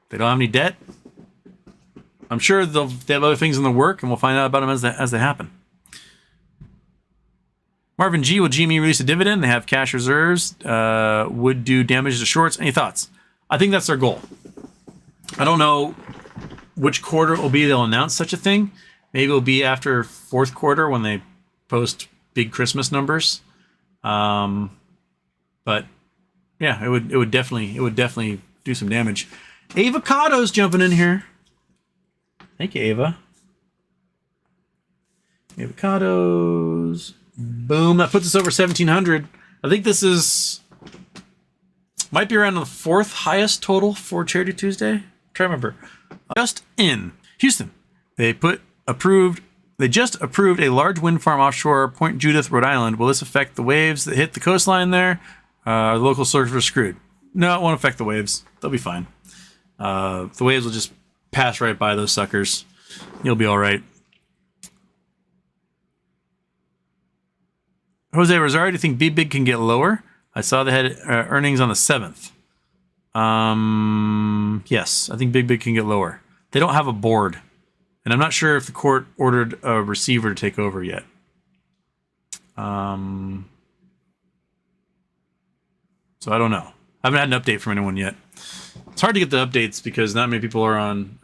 They don't have any debt. I'm sure they have other things in the work, and we'll find out about them as they happen. Marvin G, will GME release a dividend? They have cash reserves. Would do damage to shorts. Any thoughts? I think that's their goal. I don't know which quarter it will be they'll announce such a thing. Maybe it'll be after fourth quarter when they post big Christmas numbers. But yeah, it would definitely do some damage. Avocado's jumping in here. Thank you, Ava. Avocados. Boom. That puts us over 1,700. I think this might be around the fourth highest total for Charity Tuesday. I'm trying to remember. Just in Houston, they just approved a large wind farm offshore Point Judith, Rhode Island. Will this affect the waves that hit the coastline there? The local surfers are screwed. No, it won't affect the waves. They'll be fine. The waves will just pass right by those suckers. You'll be all right. Jose Rosario, do you think Big can get lower? I saw they had earnings on the 7th. Yes, I think Big can get lower. They don't have a board. And I'm not sure if the court ordered a receiver to take over yet. So I don't know. I haven't had an update from anyone yet. It's hard to get the updates because not many people are on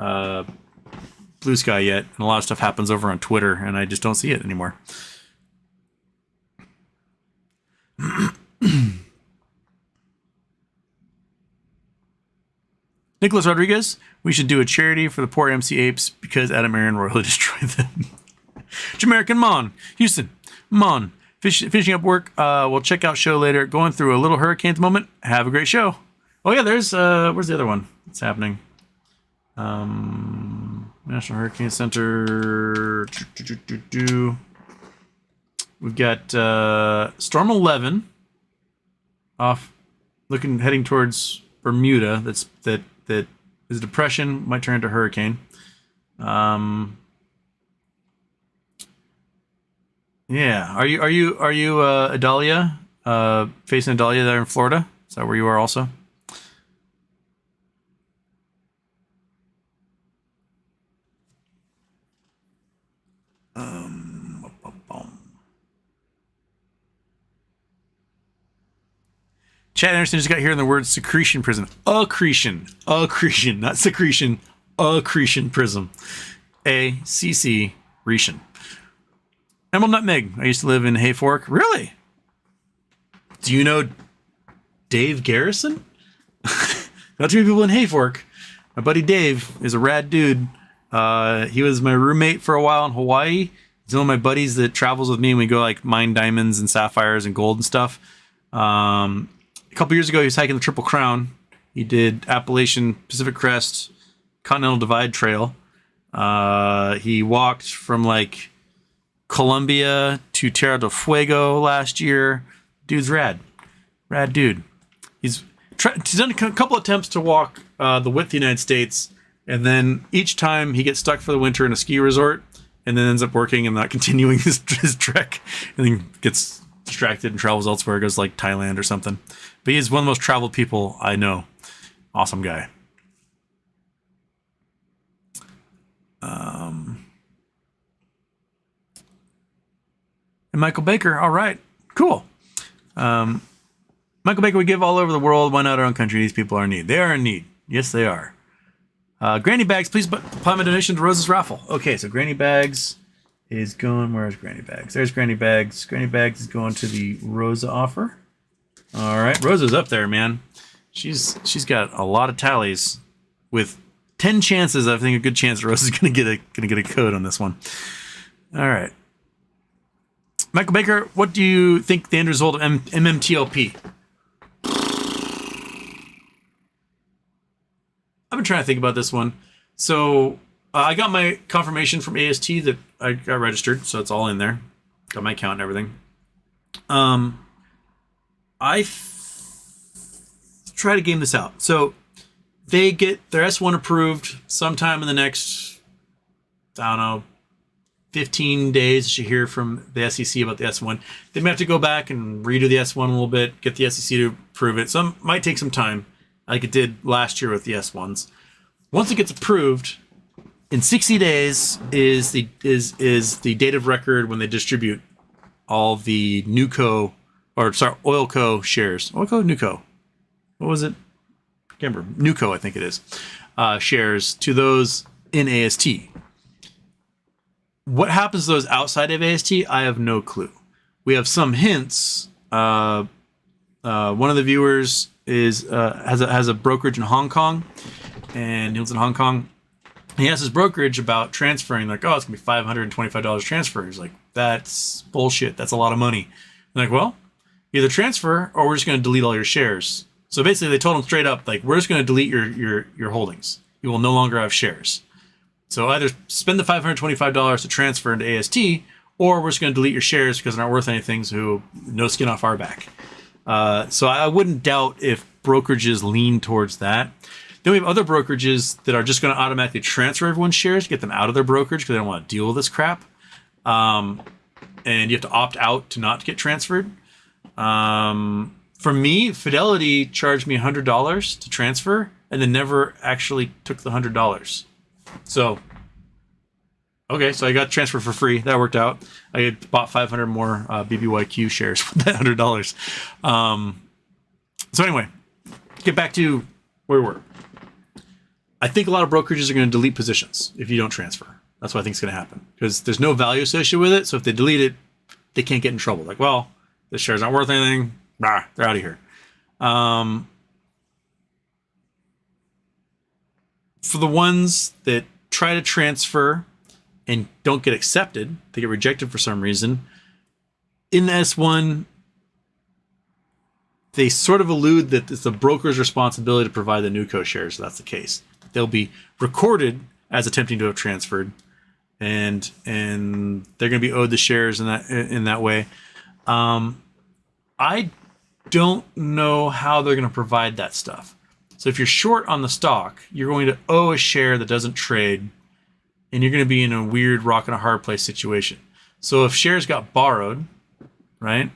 Blue Sky yet. And a lot of stuff happens over on Twitter, and I just don't see it anymore. Nicholas Rodriguez, we should do a charity for the poor MC Apes because Adam Aaron royally destroyed them. Jamaican Mon, Houston, Mon, finishing up work. We'll check out show later. Going through a little hurricane at the moment. Have a great show. Oh yeah, there's where's the other one? It's happening. National Hurricane Center. We've got Storm 11 off, heading towards Bermuda. That is a depression, might turn into hurricane. Yeah. Are you Adalia? Facing Adalia there in Florida? Is that where you are also? Chad Anderson just got here in the word secretion prism. Accretion, not secretion. Accretion prism. A-C-C, Recretion. Emerald Nutmeg. I used to live in Hayfork. Really? Do you know Dave Garrison? Not too many people in Hayfork. My buddy Dave is a rad dude. He was my roommate for a while in Hawaii. He's one of my buddies that travels with me and we go like mine diamonds and sapphires and gold and stuff. A couple years ago, he was hiking the Triple Crown. He did Appalachian Pacific Crest Continental Divide Trail. He walked from like Colombia to Tierra del Fuego last year. Dude's rad dude. He's done a couple attempts to walk the width of the United States, and then each time he gets stuck for the winter in a ski resort, and then ends up working and not continuing his trek, and then gets distracted and travels elsewhere. Goes like Thailand or something. But he is one of the most traveled people I know. Awesome guy. And Michael Baker. All right. Cool. Michael Baker, we give all over the world. Why not our own country? These people are in need. They are in need. Yes, they are. Granny Bags, please apply my donation to Rose's raffle. Okay, so Granny Bags is going. Where's Granny Bags? There's Granny Bags. Granny Bags is going to the Rosa offer. All right, Rosa's up there, man. She's got a lot of tallies with 10 chances. I think a good chance Rosa's gonna get a code on this one. All right, Michael Baker, what do you think the end result of MMTLP? I've been trying to think about this one. So I got my confirmation from AST that I got registered, so it's all in there. Got my account and everything. Try to game this out. So they get their S1 approved sometime in the next, I don't know, 15 days. You hear from the SEC about the S1. They may have to go back and redo the S1 a little bit, get the SEC to approve it. So it might take some time, like it did last year with the S1s. Once it gets approved, in 60 days is the date of record when they distribute all the Oilco shares. Oilco, Nuco. What was it? Can't remember. Nuco, I think it is. Shares to those in AST. What happens to those outside of AST? I have no clue. We have some hints. One of the viewers has a brokerage in Hong Kong, and he lives in Hong Kong. He asked his brokerage about transferring, like, oh, it's gonna be $525 transfer. He's like, that's bullshit. That's a lot of money. I'm like, well, either transfer or we're just gonna delete all your shares. So basically, they told him straight up, like, we're just gonna delete your holdings. You will no longer have shares. So either spend the $525 to transfer into AST, or we're just going to delete your shares because they're not worth anything, so no skin off our back. So I wouldn't doubt if brokerages lean towards that. Then we have other brokerages that are just going to automatically transfer everyone's shares, get them out of their brokerage because they don't want to deal with this crap. And you have to opt out to not get transferred. For me, Fidelity charged me $100 to transfer and then never actually took the $100. So, okay, so I got transferred for free. That worked out. I had bought 500 more BBYQ shares for that $100. So anyway, get back to where we were. I think a lot of brokerages are going to delete positions if you don't transfer. That's what I think is going to happen because there's no value associated with it. So if they delete it, they can't get in trouble. Like, well, the shares aren't worth anything. Nah, they're out of here. For the ones that try to transfer and don't get accepted, they get rejected for some reason, in the S1, they sort of allude that it's the broker's responsibility to provide the Nuco shares, so that's the case. They'll be recorded as attempting to have transferred, and they're going to be owed the shares in that way. I don't know how they're going to provide that stuff. So if you're short on the stock, you're going to owe a share that doesn't trade, and you're going to be in a weird rock and a hard place situation. So if shares got borrowed, right,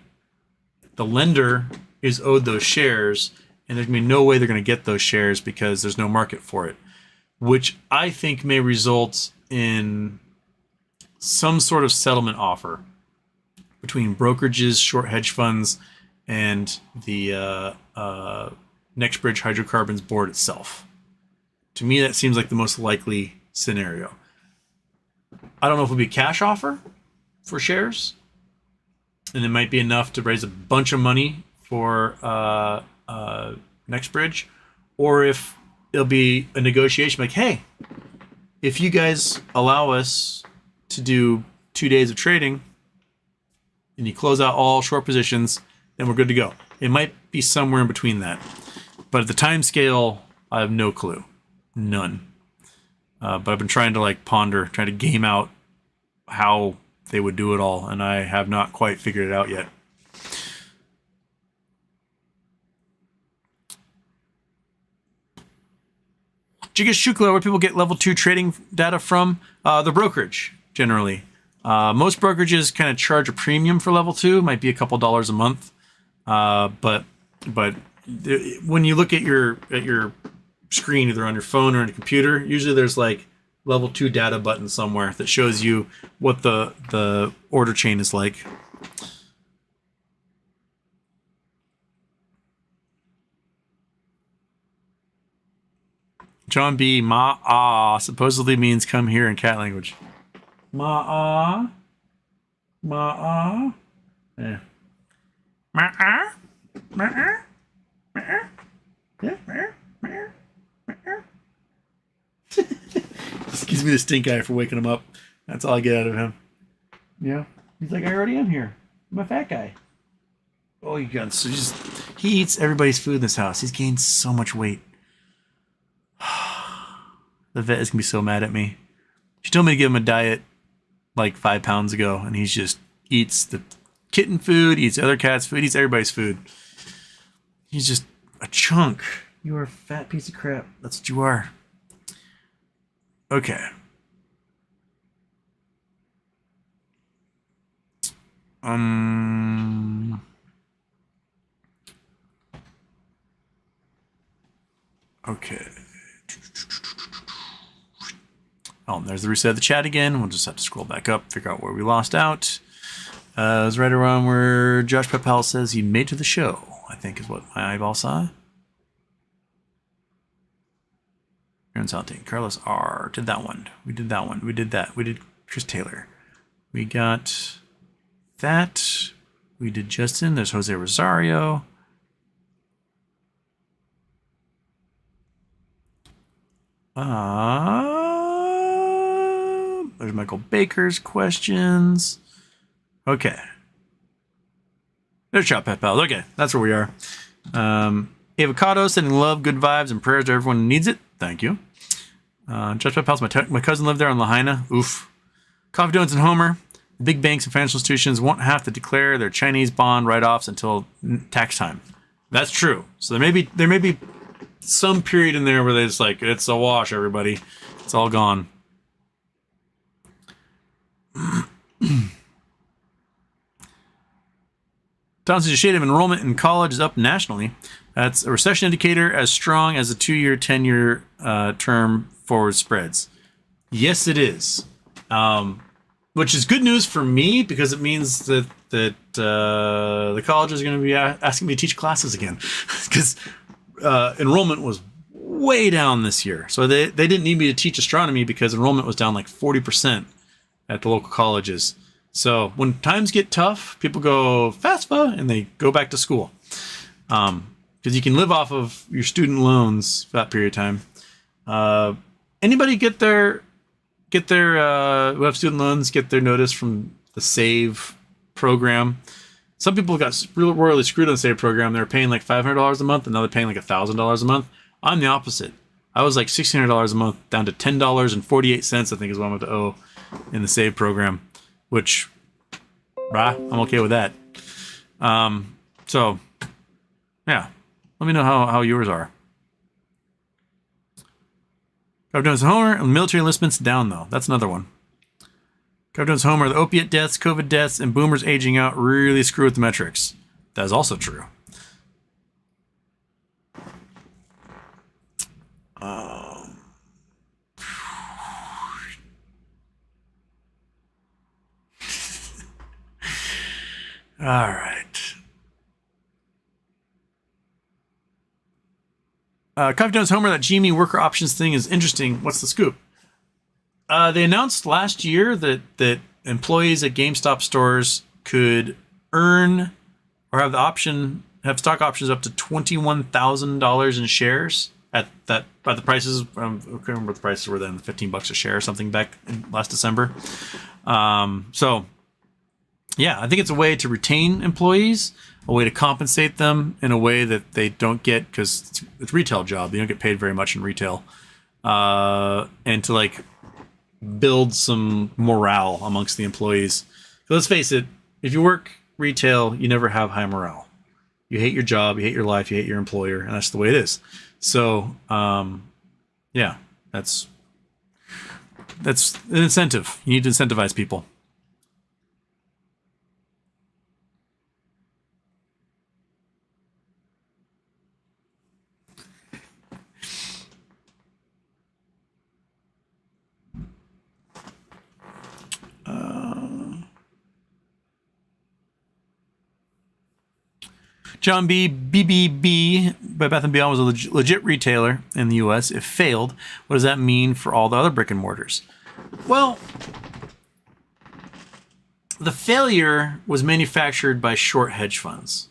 the lender is owed those shares, and there's going to be no way they're going to get those shares because there's no market for it, which I think may result in some sort of settlement offer between brokerages, short hedge funds, and the NextBridge Hydrocarbons board itself. To me, that seems like the most likely scenario. I don't know if it'll be a cash offer for shares, and it might be enough to raise a bunch of money for NextBridge, or if it'll be a negotiation like, hey, if you guys allow us to do 2 days of trading and you close out all short positions, then we're good to go. It might be somewhere in between that. But at the time scale, I have no clue. None. But I've been trying to trying to game out how they would do it all, and I have not quite figured it out yet. Jiga Shukla, where people get level 2 trading data from? The brokerage, generally. Most brokerages kind of charge a premium for level 2, might be a couple dollars a month. But when you look at your screen, either on your phone or on your computer, usually there's level 2 data button somewhere that shows you what the order chain is like. John B. Ma-ah supposedly means come here in cat language. Ma-ah. Ma-ah. Yeah. Ma-ah. Ma-ah. Ma-ah. Yeah. Ma-ah. Ma-ah. Just gives me the stink eye for waking him up. That's all I get out of him. Yeah. He's like, I already am here. I'm a fat guy. Oh, you got so he eats everybody's food in this house. He's gained so much weight. The vet is gonna be so mad at me. She told me to give him a diet 5 pounds ago, and he just eats the kitten food, eats other cats' food, eats everybody's food. He's just a chunk. You are a fat piece of crap. That's what you are. Okay. Okay. Oh, there's the reset of the chat again. We'll just have to scroll back up, figure out where we lost out. It was right around where Josh Pepel says he made to the show, I think is what my eyeball saw. Aaron Salting. Carlos R. did that one. We did that one. We did that. We did Chris Taylor. We got that. We did Justin. There's Jose Rosario. There's Michael Baker's questions. Okay. There's Shop Pet Pals. Okay, that's where we are. Avocado sending love, good vibes, and prayers to everyone who needs it. Thank you. Just Pet Pals, my cousin lived there on Lahaina. Oof. Coffee Donuts and Homer. Big banks and financial institutions won't have to declare their Chinese bond write-offs until tax time. That's true. So there may be some period in there where they're just like, it's a wash, everybody. It's all gone. Thompson's shade of enrollment in college is up nationally. That's a recession indicator as strong as a 2-year, 10-year term forward spreads. Yes, it is. Which is good news for me because it means that the colleges are going to be asking me to teach classes again because enrollment was way down this year. So they didn't need me to teach astronomy because enrollment was down like 40% at the local colleges. So when times get tough, people go FAFSA and they go back to school. Because you can live off of your student loans for that period of time. Anybody get their who have student loans get their notice from the SAVE program? Some people got royally screwed on the SAVE program. They were paying like $500 a month, and now they're paying like $1,000 a month. I'm the opposite. I was like $1,600 a month down to $10.48, I think is what I'm going to owe in the SAVE program, which, I'm okay with that. So, yeah. Let me know how yours are. Cobb Jones and Homer, and military enlistments down, though. That's another one. Cobb Jones and Homer, the opiate deaths, COVID deaths, and boomers aging out really screw with the metrics. That is also true. All right. Coffee Jones Homer, that GME worker options thing is interesting. What's the scoop? They announced last year that employees at GameStop stores could earn or have the option, have stock options up to $21,000 in shares at the prices. I can't remember what the prices were then, $15 a share or something back in last December. So yeah, I think it's a way to retain employees, a way to compensate them in a way that they don't get, because it's a retail job. They don't get paid very much in retail. And to like build some morale amongst the employees. So let's face it, if you work retail, you never have high morale. You hate your job, you hate your life, you hate your employer, and that's the way it is. So, yeah, that's an incentive. You need to incentivize people. John B. BBB by Bath & Beyond was a legit retailer in the U.S. It failed. What does that mean for all the other brick and mortars? Well, the failure was manufactured by short hedge funds.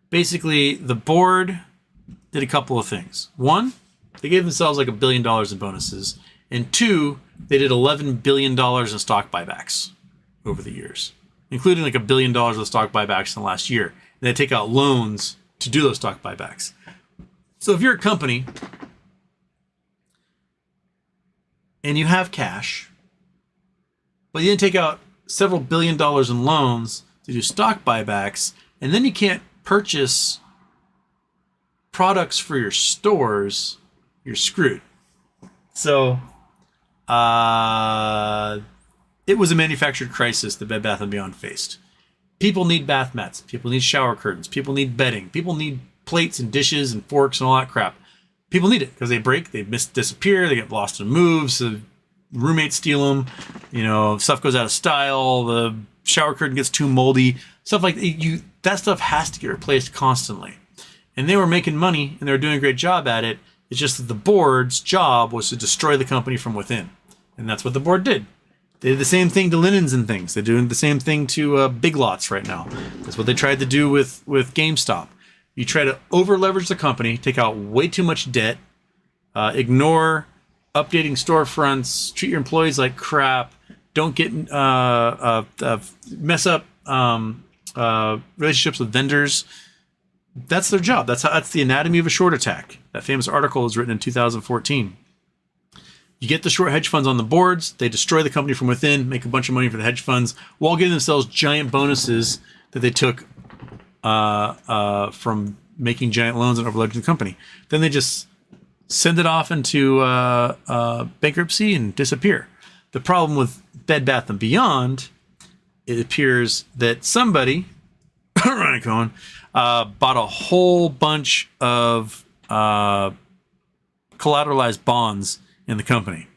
Basically, the board did a couple of things. One, they gave themselves like $1 billion in bonuses. And two, they did $11 billion in stock buybacks over the years, including like $1 billion of stock buybacks in the last year. And they take out loans to do those stock buybacks. So if you're a company and you have cash, but you didn't take out several $1 billion in loans to do stock buybacks, and then you can't purchase products for your stores, you're screwed. So it was a manufactured crisis that Bed Bath & Beyond faced. People need bath mats. People need shower curtains. People need bedding. People need plates and dishes and forks and all that crap. People need it because they break, they disappear, they get lost in moves. So roommates steal them. Stuff goes out of style. The shower curtain gets too moldy. Stuff like that stuff has to get replaced constantly. And they were making money and they were doing a great job at it. It's just that the board's job was to destroy the company from within. And that's what the board did. They did the same thing to linens and things. They're doing the same thing to Big Lots right now. That's what they tried to do with GameStop. You try to over leverage the company, take out way too much debt, ignore updating storefronts, treat your employees like crap, don't get mess up relationships with vendors. That's their job. That's the anatomy of a short attack. That famous article was written in 2014. You get the short hedge funds on the boards, they destroy the company from within, make a bunch of money for the hedge funds, while giving themselves giant bonuses that they took from making giant loans and overleveraging the company. Then they just send it off into bankruptcy and disappear. The problem with Bed Bath & Beyond, it appears that somebody, Ryan Cohen, bought a whole bunch of collateralized bonds in the company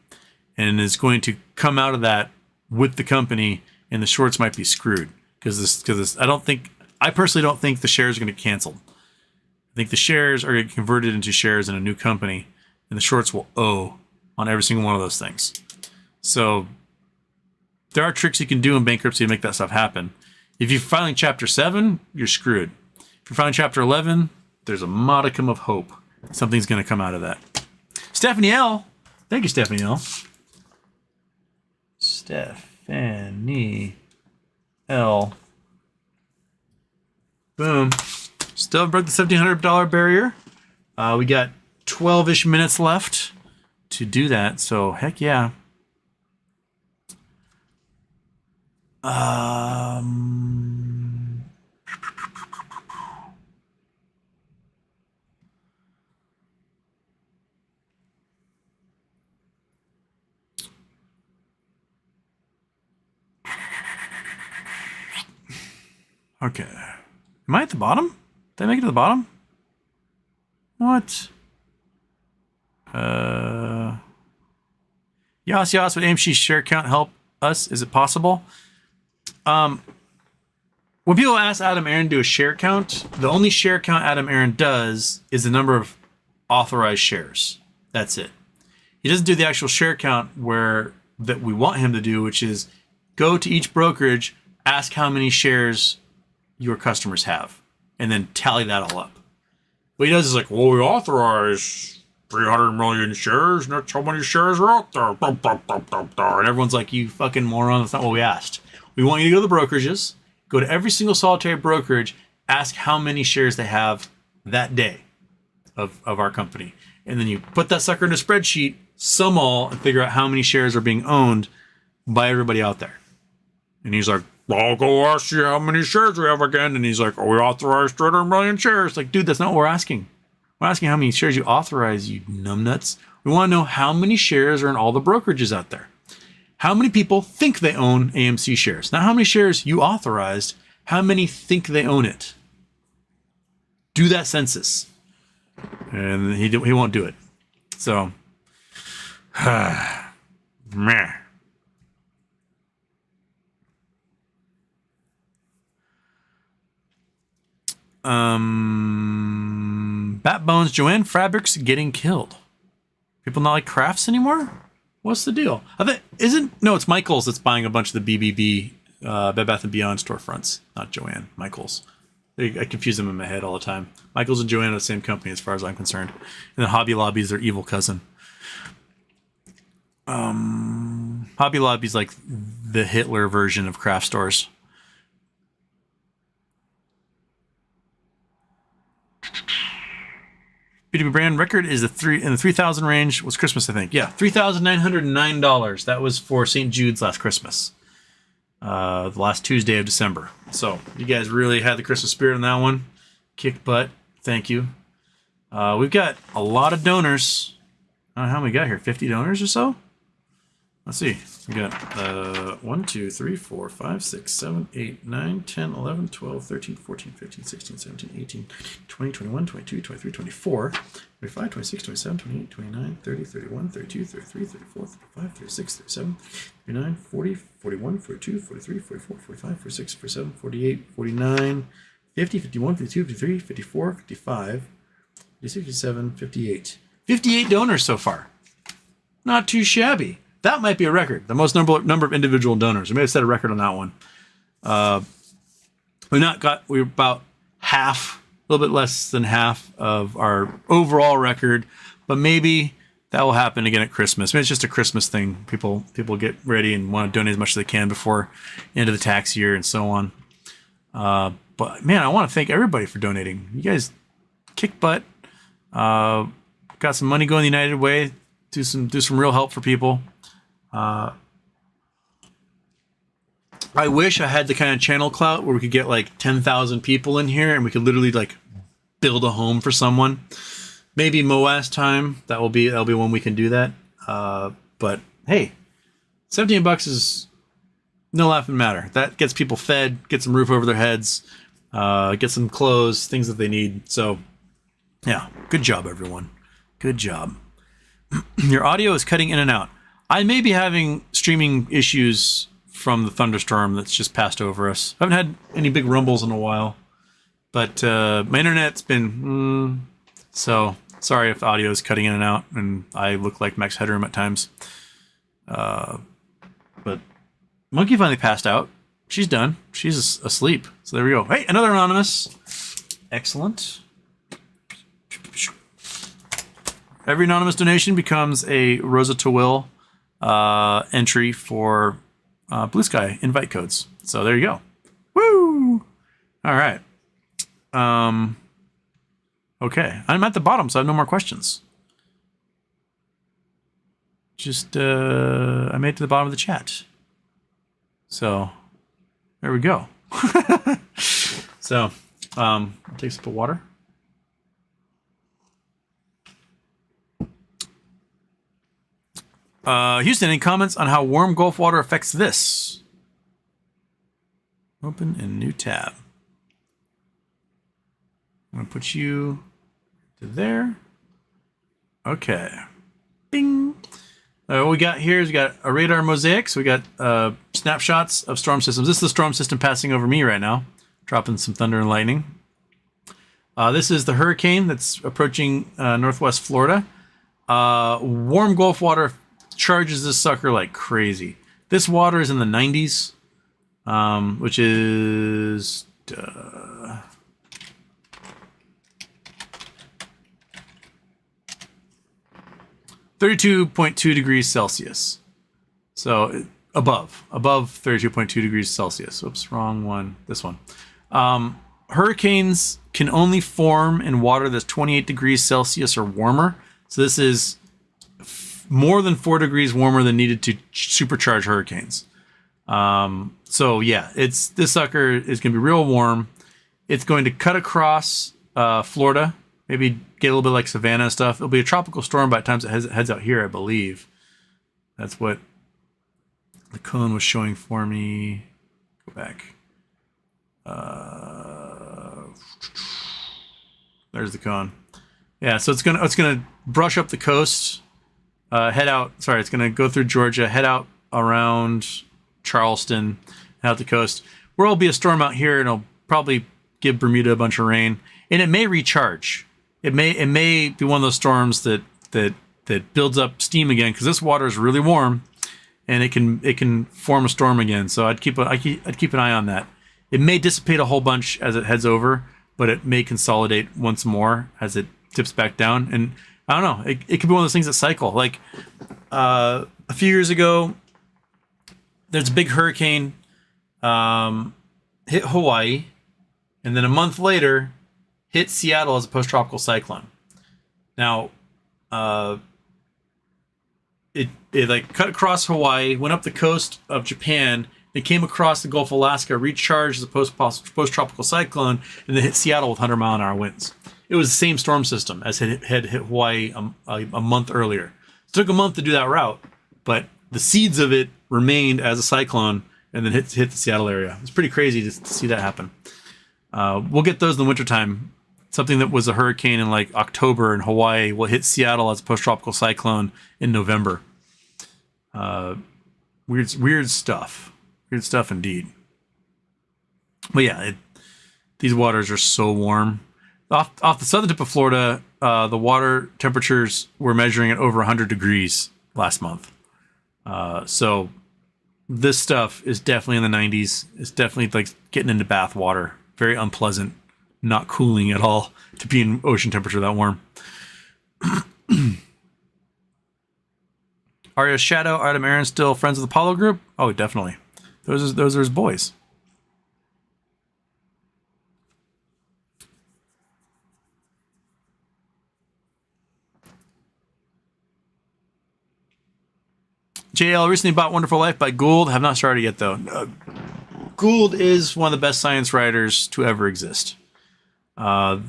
and is going to come out of that with the company, and the shorts might be screwed because I personally don't think the shares are going to get canceled. I think the shares are going to get converted into shares in a new company, and the shorts will owe on every single one of those things. So there are tricks you can do in bankruptcy to make that stuff happen. If you're filing Chapter 7, you're screwed. If you're filing Chapter 11, there's a modicum of hope. Something's going to come out of that. Stephanie L. Thank you, Stephanie L. Stephanie L. Boom. Still broke the $1,700 barrier. We got 12-ish minutes left to do that. So, heck yeah. Okay. Am I at the bottom? Did I make it to the bottom? What? Yas, would AMC share count help us? Is it possible? When people ask Adam Aaron to do a share count, the only share count Adam Aaron does is the number of authorized shares. That's it. He doesn't do the actual share count that we want him to do, which is go to each brokerage, ask how many shares your customers have, and then tally that all up. What he does is like, well, we authorize 300 million shares, and that's how many shares are out there. And everyone's like, you fucking moron, that's not what we asked. We want you to go to the brokerages, go to every single solitary brokerage, ask how many shares they have that day of our company. And then you put that sucker in a spreadsheet, sum all, and figure out how many shares are being owned by everybody out there. And he's like, I'll go ask you how many shares we have again. And he's like, we authorized 300 million shares. Like, dude, that's not what we're asking. We're asking how many shares you authorize, you numbnuts. We want to know how many shares are in all the brokerages out there. How many people think they own AMC shares? Not how many shares you authorized, how many think they own it? Do that census. And he won't do it. So, meh. Bat Bones, Joanne Fabrics getting killed. People not like crafts anymore? What's the deal? It's Michaels that's buying a bunch of the BBB Bed Bath & Beyond storefronts. Not Joanne, Michaels. I confuse them in my head all the time. Michaels and Joanne are the same company as far as I'm concerned. And then Hobby Lobby is their evil cousin. Hobby Lobby is like the Hitler version of craft stores. B2B brand record is in the 3,000 range. Was Christmas, I think. Yeah, $3,909. That was for St. Jude's last Christmas. The last Tuesday of December. So you guys really had the Christmas spirit on that one. Kick butt. Thank you. We've got a lot of donors. I don't know how many we got here. 50 donors or so? Let's see. We got 1, 2, 3, 4, 5, 6, 7, 8, 9, 10, 11, 12, 13, 14, 15, 16, 17, 18, 20, 21, 22, 23, 24, 25, 26, 27, 28, 29, 30, 31, 32, 33, 34, 35, 36, 37, 39, 40, 41, 42, 43, 44, 45, 46, 47, 48, 49, 50, 51, 52, 53, 54, 55, 56, 57, 58. 58 donors so far. Not too shabby. That might be a record. The most number of individual donors. We may have set a record on that one. We're about half, a little bit less than half of our overall record, but maybe that will happen again at Christmas. Maybe it's just a Christmas thing. People get ready and want to donate as much as they can before the end of the tax year and so on. But man, I want to thank everybody for donating. You guys kick butt. Got some money going the United Way. Do some real help for people. I wish I had the kind of channel clout where we could get like 10,000 people in here and we could literally like build a home for someone. Maybe MOAS time. That'll be when we can do that. But hey, $17 is no laughing matter. That gets people fed, gets some roof over their heads, gets some clothes, things that they need. So yeah, good job, everyone. Good job. Your audio is cutting in and out. I may be having streaming issues from the thunderstorm that's just passed over us. I haven't had any big rumbles in a while, but my internet's been... so sorry if audio is cutting in and out and I look like Max Headroom at times. But Monkey finally passed out. She's done. She's asleep. So there we go. Hey, another anonymous. Excellent. Every anonymous donation becomes a Rosa to Will entry for Blue Sky invite codes. So there you go. Woo! All right. Okay. I'm at the bottom, so I have no more questions. Just, I made it to the bottom of the chat. So there we go. So, I'll take a sip of water. Houston, any comments on how warm Gulf water affects this? Open and new tab. I'm going to put you to there. Okay. Bing. What we got here is we got a radar mosaic. So we got snapshots of storm systems. This is the storm system passing over me right now, dropping some thunder and lightning. This is the hurricane that's approaching northwest Florida. Warm Gulf water charges this sucker like crazy. This water is in the 90s, which is 32.2 degrees Celsius. So above 32.2 degrees Celsius. Oops, wrong one. This one. Hurricanes can only form in water that's 28 degrees Celsius or warmer. So this is more than 4 degrees warmer than needed to supercharge hurricanes. So yeah, this sucker is going to be real warm. It's going to cut across Florida, maybe get a little bit like Savannah stuff. It'll be a tropical storm by the time it heads out here, I believe. That's what the cone was showing for me. Go back. There's the cone. Yeah, so it's gonna brush up the coast. Head out. Sorry, it's going to go through Georgia, head out around Charleston, out the coast. Where'll be a storm out here, and it'll probably give Bermuda a bunch of rain, and it may recharge. It may be one of those storms that builds up steam again because this water is really warm, and it can form a storm again. So I'd keep an eye on that. It may dissipate a whole bunch as it heads over, but it may consolidate once more as it tips back down. And I don't know. It could be one of those things that cycle. Like a few years ago, there's a big hurricane hit Hawaii, and then a month later hit Seattle as a post-tropical cyclone. Now, it like cut across Hawaii, went up the coast of Japan, it came across the Gulf of Alaska, recharged as a post-tropical cyclone, and then hit Seattle with 100-mile-an-hour winds. It was the same storm system as had hit Hawaii a month earlier. It took a month to do that route, but the seeds of it remained as a cyclone and then hit the Seattle area. It's pretty crazy to see that happen. We'll get those in the wintertime. Something that was a hurricane in like October in Hawaii will hit Seattle as a post-tropical cyclone in November. Weird stuff. Weird stuff indeed. But yeah, these waters are so warm. Off the southern tip of Florida, the water temperatures were measuring at over 100 degrees last month. So this stuff is definitely in the 90s. It's definitely like getting into bath water. Very unpleasant, not cooling at all to be in ocean temperature that warm. Arya Shadow, Artem Aaron still friends of the Apollo group? Oh, definitely. Those are his boys. JL recently bought Wonderful Life by Gould. Have not started yet, though. Gould is one of the best science writers to ever exist. The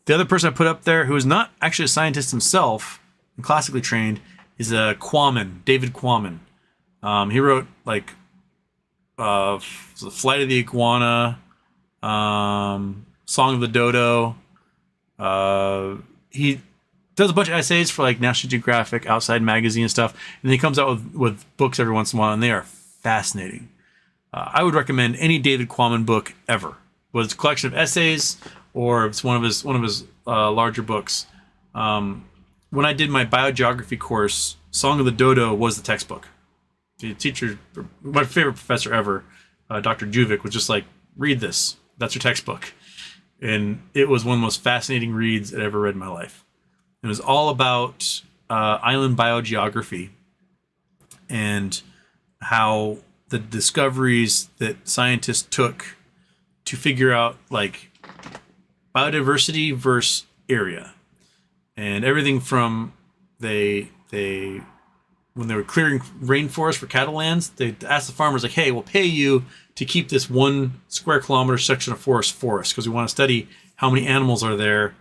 other person I put up there, who is not actually a scientist himself, and classically trained, is Quammen, David Quammen. He wrote like The Flight of the Iguana, Song of the Dodo. He does a bunch of essays for like National Geographic, Outside Magazine and stuff, and then he comes out with books every once in a while, and they are fascinating. I would recommend any David Quammen book ever, whether it's a collection of essays or it's one of his larger books. When I did my biogeography course, Song of the Dodo was the textbook. The teacher, my favorite professor ever, Dr. Juvic, was just like, read this. That's your textbook. And it was one of the most fascinating reads I've ever read in my life. It was all about island biogeography and how the discoveries that scientists took to figure out like biodiversity versus area, and everything from when they were clearing rainforest for cattle lands, they asked the farmers like, hey, we'll pay you to keep this 1 square kilometer section of forest because we want to study how many animals are there,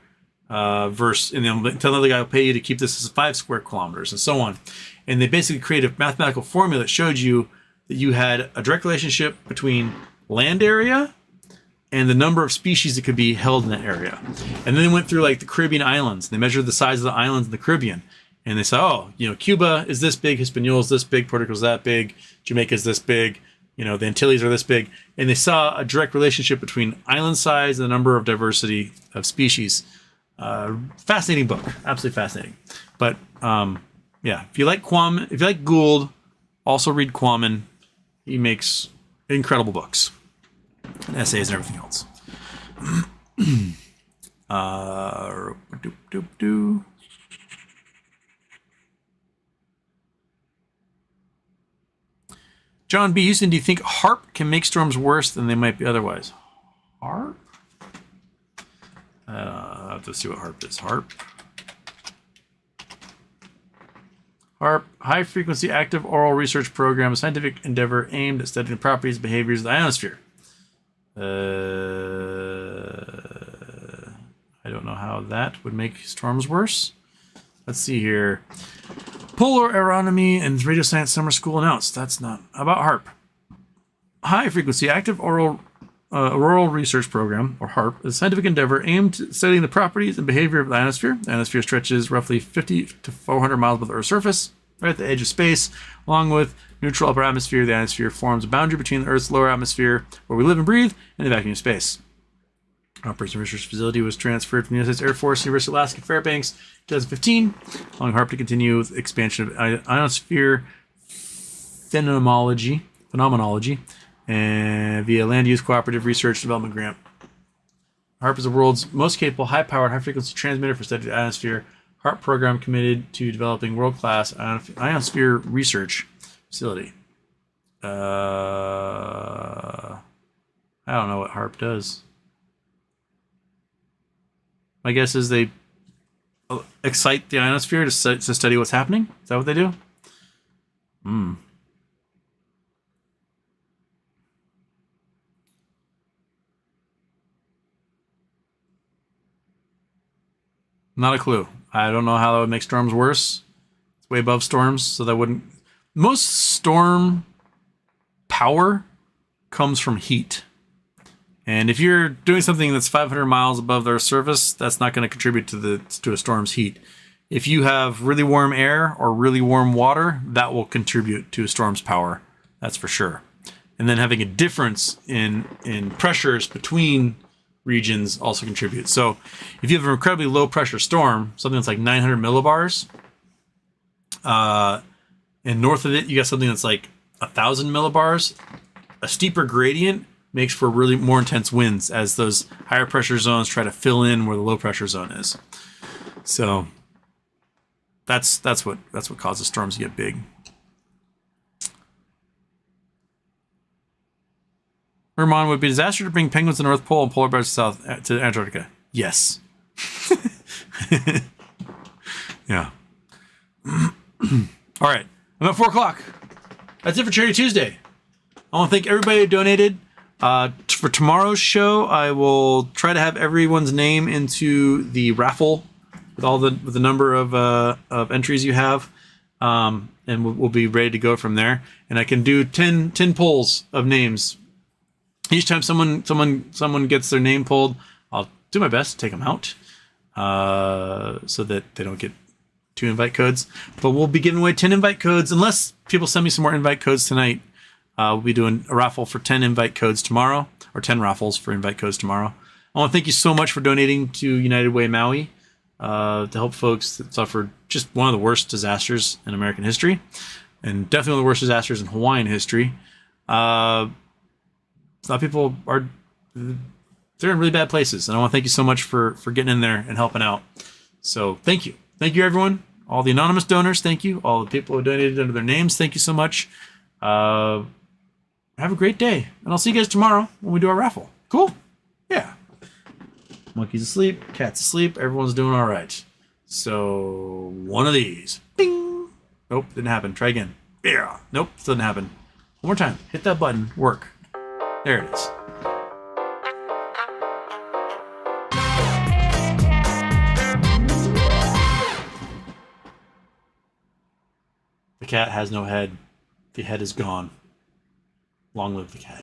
versus, and then tell another guy will pay you to keep this as 5 square kilometers, and so on. And they basically created a mathematical formula that showed you that you had a direct relationship between land area and the number of species that could be held in that area. And then they went through like the Caribbean islands. They measured the size of the islands in the Caribbean. And they said, oh, Cuba is this big, Hispaniola is this big, Puerto Rico is that big, Jamaica is this big, the Antilles are this big. And they saw a direct relationship between island size and the number of diversity of species. Fascinating book. Absolutely fascinating. But yeah, if you like Gould, also read Quammen. He makes incredible books and essays and everything else. John B. Houston, do you think HARP can make storms worse than they might be otherwise? HARP? I'll have to see what HARP is. HARP, High Frequency Active Oral Research Program, a scientific endeavor aimed at studying the properties and behaviors of the ionosphere. I don't know how that would make storms worse. Let's see here. Polar Aeronomy and Radio Science Summer School announced. That's not about HARP. High Frequency Active Oral Research Program, or HARP, is a scientific endeavor aimed at studying the properties and behavior of the ionosphere. The ionosphere stretches roughly 50 to 400 miles above the Earth's surface, right at the edge of space. Along with neutral upper atmosphere, the ionosphere forms a boundary between the Earth's lower atmosphere, where we live and breathe, and the vacuum of space. Operation Research Facility was transferred from the United States Air Force, University of Alaska, Fairbanks, 2015, allowing HARP to continue with expansion of ionosphere phenomenology, and via Land Use Cooperative Research Development Grant. HARP is the world's most capable, high-powered, high-frequency transmitter for study of the ionosphere. HARP program committed to developing world-class ionosphere research facility. I don't know what HARP does. My guess is they excite the ionosphere to study what's happening. Is that what they do? Not a clue. I don't know how that would make storms worse. It's way above storms, so that wouldn't. most storm power comes from heat. And if you're doing something that's 500 miles above the Earth's surface, that's not going to contribute to a storm's heat. If you have really warm air or really warm water, that will contribute to a storm's power. That's for sure. And then having a difference in pressures between regions also contributes. So if you have an incredibly low pressure storm, something that's like 900 millibars, and north of it, you got something that's like 1,000 millibars, a steeper gradient makes for really more intense winds as those higher pressure zones try to fill in where the low pressure zone is. So that's what causes storms to get big. Herman, would be a disaster to bring penguins to the North Pole and polar bears south to Antarctica. Yes. Yeah. All right. I'm at 4 o'clock. That's it for Charity Tuesday. I want to thank everybody who donated. For tomorrow's show, I will try to have everyone's name into the raffle with the number of entries you have, and we'll be ready to go from there. And I can do 10 polls of names. Each time someone gets their name pulled, I'll do my best to take them out, so that they don't get 2 invite codes. But we'll be giving away 10 invite codes unless people send me some more invite codes tonight. We'll be doing a raffle for 10 invite codes tomorrow, or 10 raffles for invite codes tomorrow. I want to thank you so much for donating to United Way Maui to help folks that suffered just one of the worst disasters in American history, and definitely one of the worst disasters in Hawaiian history. A lot of people they're in really bad places, and I want to thank you so much for getting in there and helping out. So thank you everyone, all the anonymous donors, thank you, all the people who donated under their names, thank you so much. Have a great day, and I'll see you guys tomorrow when we do our raffle. Cool? Yeah. Monkey's asleep, cat's asleep, everyone's doing all right. So one of these. Bing. Nope, didn't happen. Try again. Yeah. Nope, still didn't happen. One more time. Hit that button. Work. There it is. The cat has no head. The head is gone. Long live the cat.